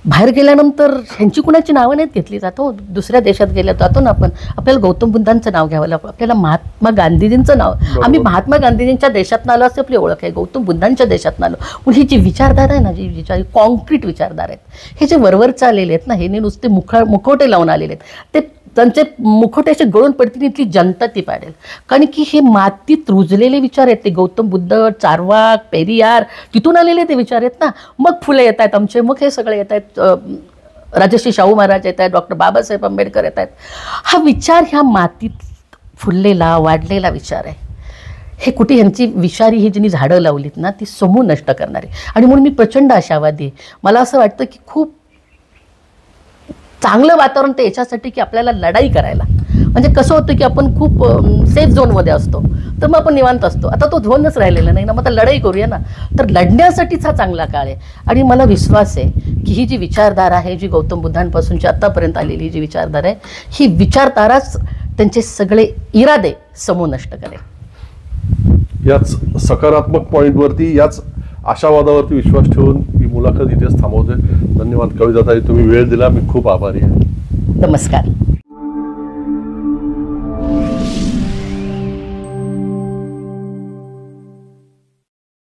बाहेर गेल्यानंतर ह्यांची कुणाची नावं नाहीत घेतली जातो. दुसऱ्या देशात गेल्या जातो ना आपण, आपल्याला गौतम बुद्धांचं नाव घ्यावं लागतं, आपल्याला महात्मा गांधीजींचं नाव. आम्ही महात्मा गांधीजींच्या देशातनं आलो असं आपली ओळख आहे, गौतम बुद्धांच्या देशातनं आलो. पण ही जी विचारधारा आहे ना, जी विचार कॉन्क्रीट विचारधारा आहेत, हे जे वरवर चाललेले आहेत ना, हे नुसते मुखवटे लावून आलेले आहेत, ते त्यांचे मुखवटे असे गळून पडतील इथली जनता ती पाडेल. कारण की हे मातीत रुजलेले विचार आहेत. ते गौतम बुद्ध, चार्वाक, पेरियार तिथून आलेले ते विचार आहेत ना. मग फुले येत आहेत आमचे, मग हे सगळे येत आहेत, राजर्षी शाहू महाराज येत आहेत, डॉक्टर बाबासाहेब आंबेडकर येत आहेत. हा विचार ह्या मातीत फुललेला वाढलेला विचार आहे. हे कुठे ह्यांची विषारी ही ज्यांनी झाडं लावलीत ना ती समूळ नष्ट करणारी. आणि म्हणून मी प्रचंड आशावादी आहे. मला असं वाटतं की खूप चांगलं वातावरण ते याच्यासाठी की आपल्याला लढाई करायला. म्हणजे कसं होतं की आपण खूप सेफ झोनमध्ये असतो तर मग आपण निवांत असतो. आता तो झोनच राहिलेला नाही ना, मग आता लढाई करूया ना. तर लढण्यासाठीच हा चांगला काळ आहे. आणि मला विश्वास आहे की ही जी विचारधारा आहे, जी गौतम बुद्धांपासूनची आत्तापर्यंत आलेली जी विचारधारा आहे, ही विचारधाराच त्यांचे सगळे इरादे समूळ नष्ट करेल. याच सकारात्मक पॉईंटवरती, याच आशावादावरती विश्वास ठेवून ही मुलाखत इथेच थांबवते. धन्यवाद कविताताई, तुम्ही वेळ दिला, मी खूप आभारी आहे. नमस्कार.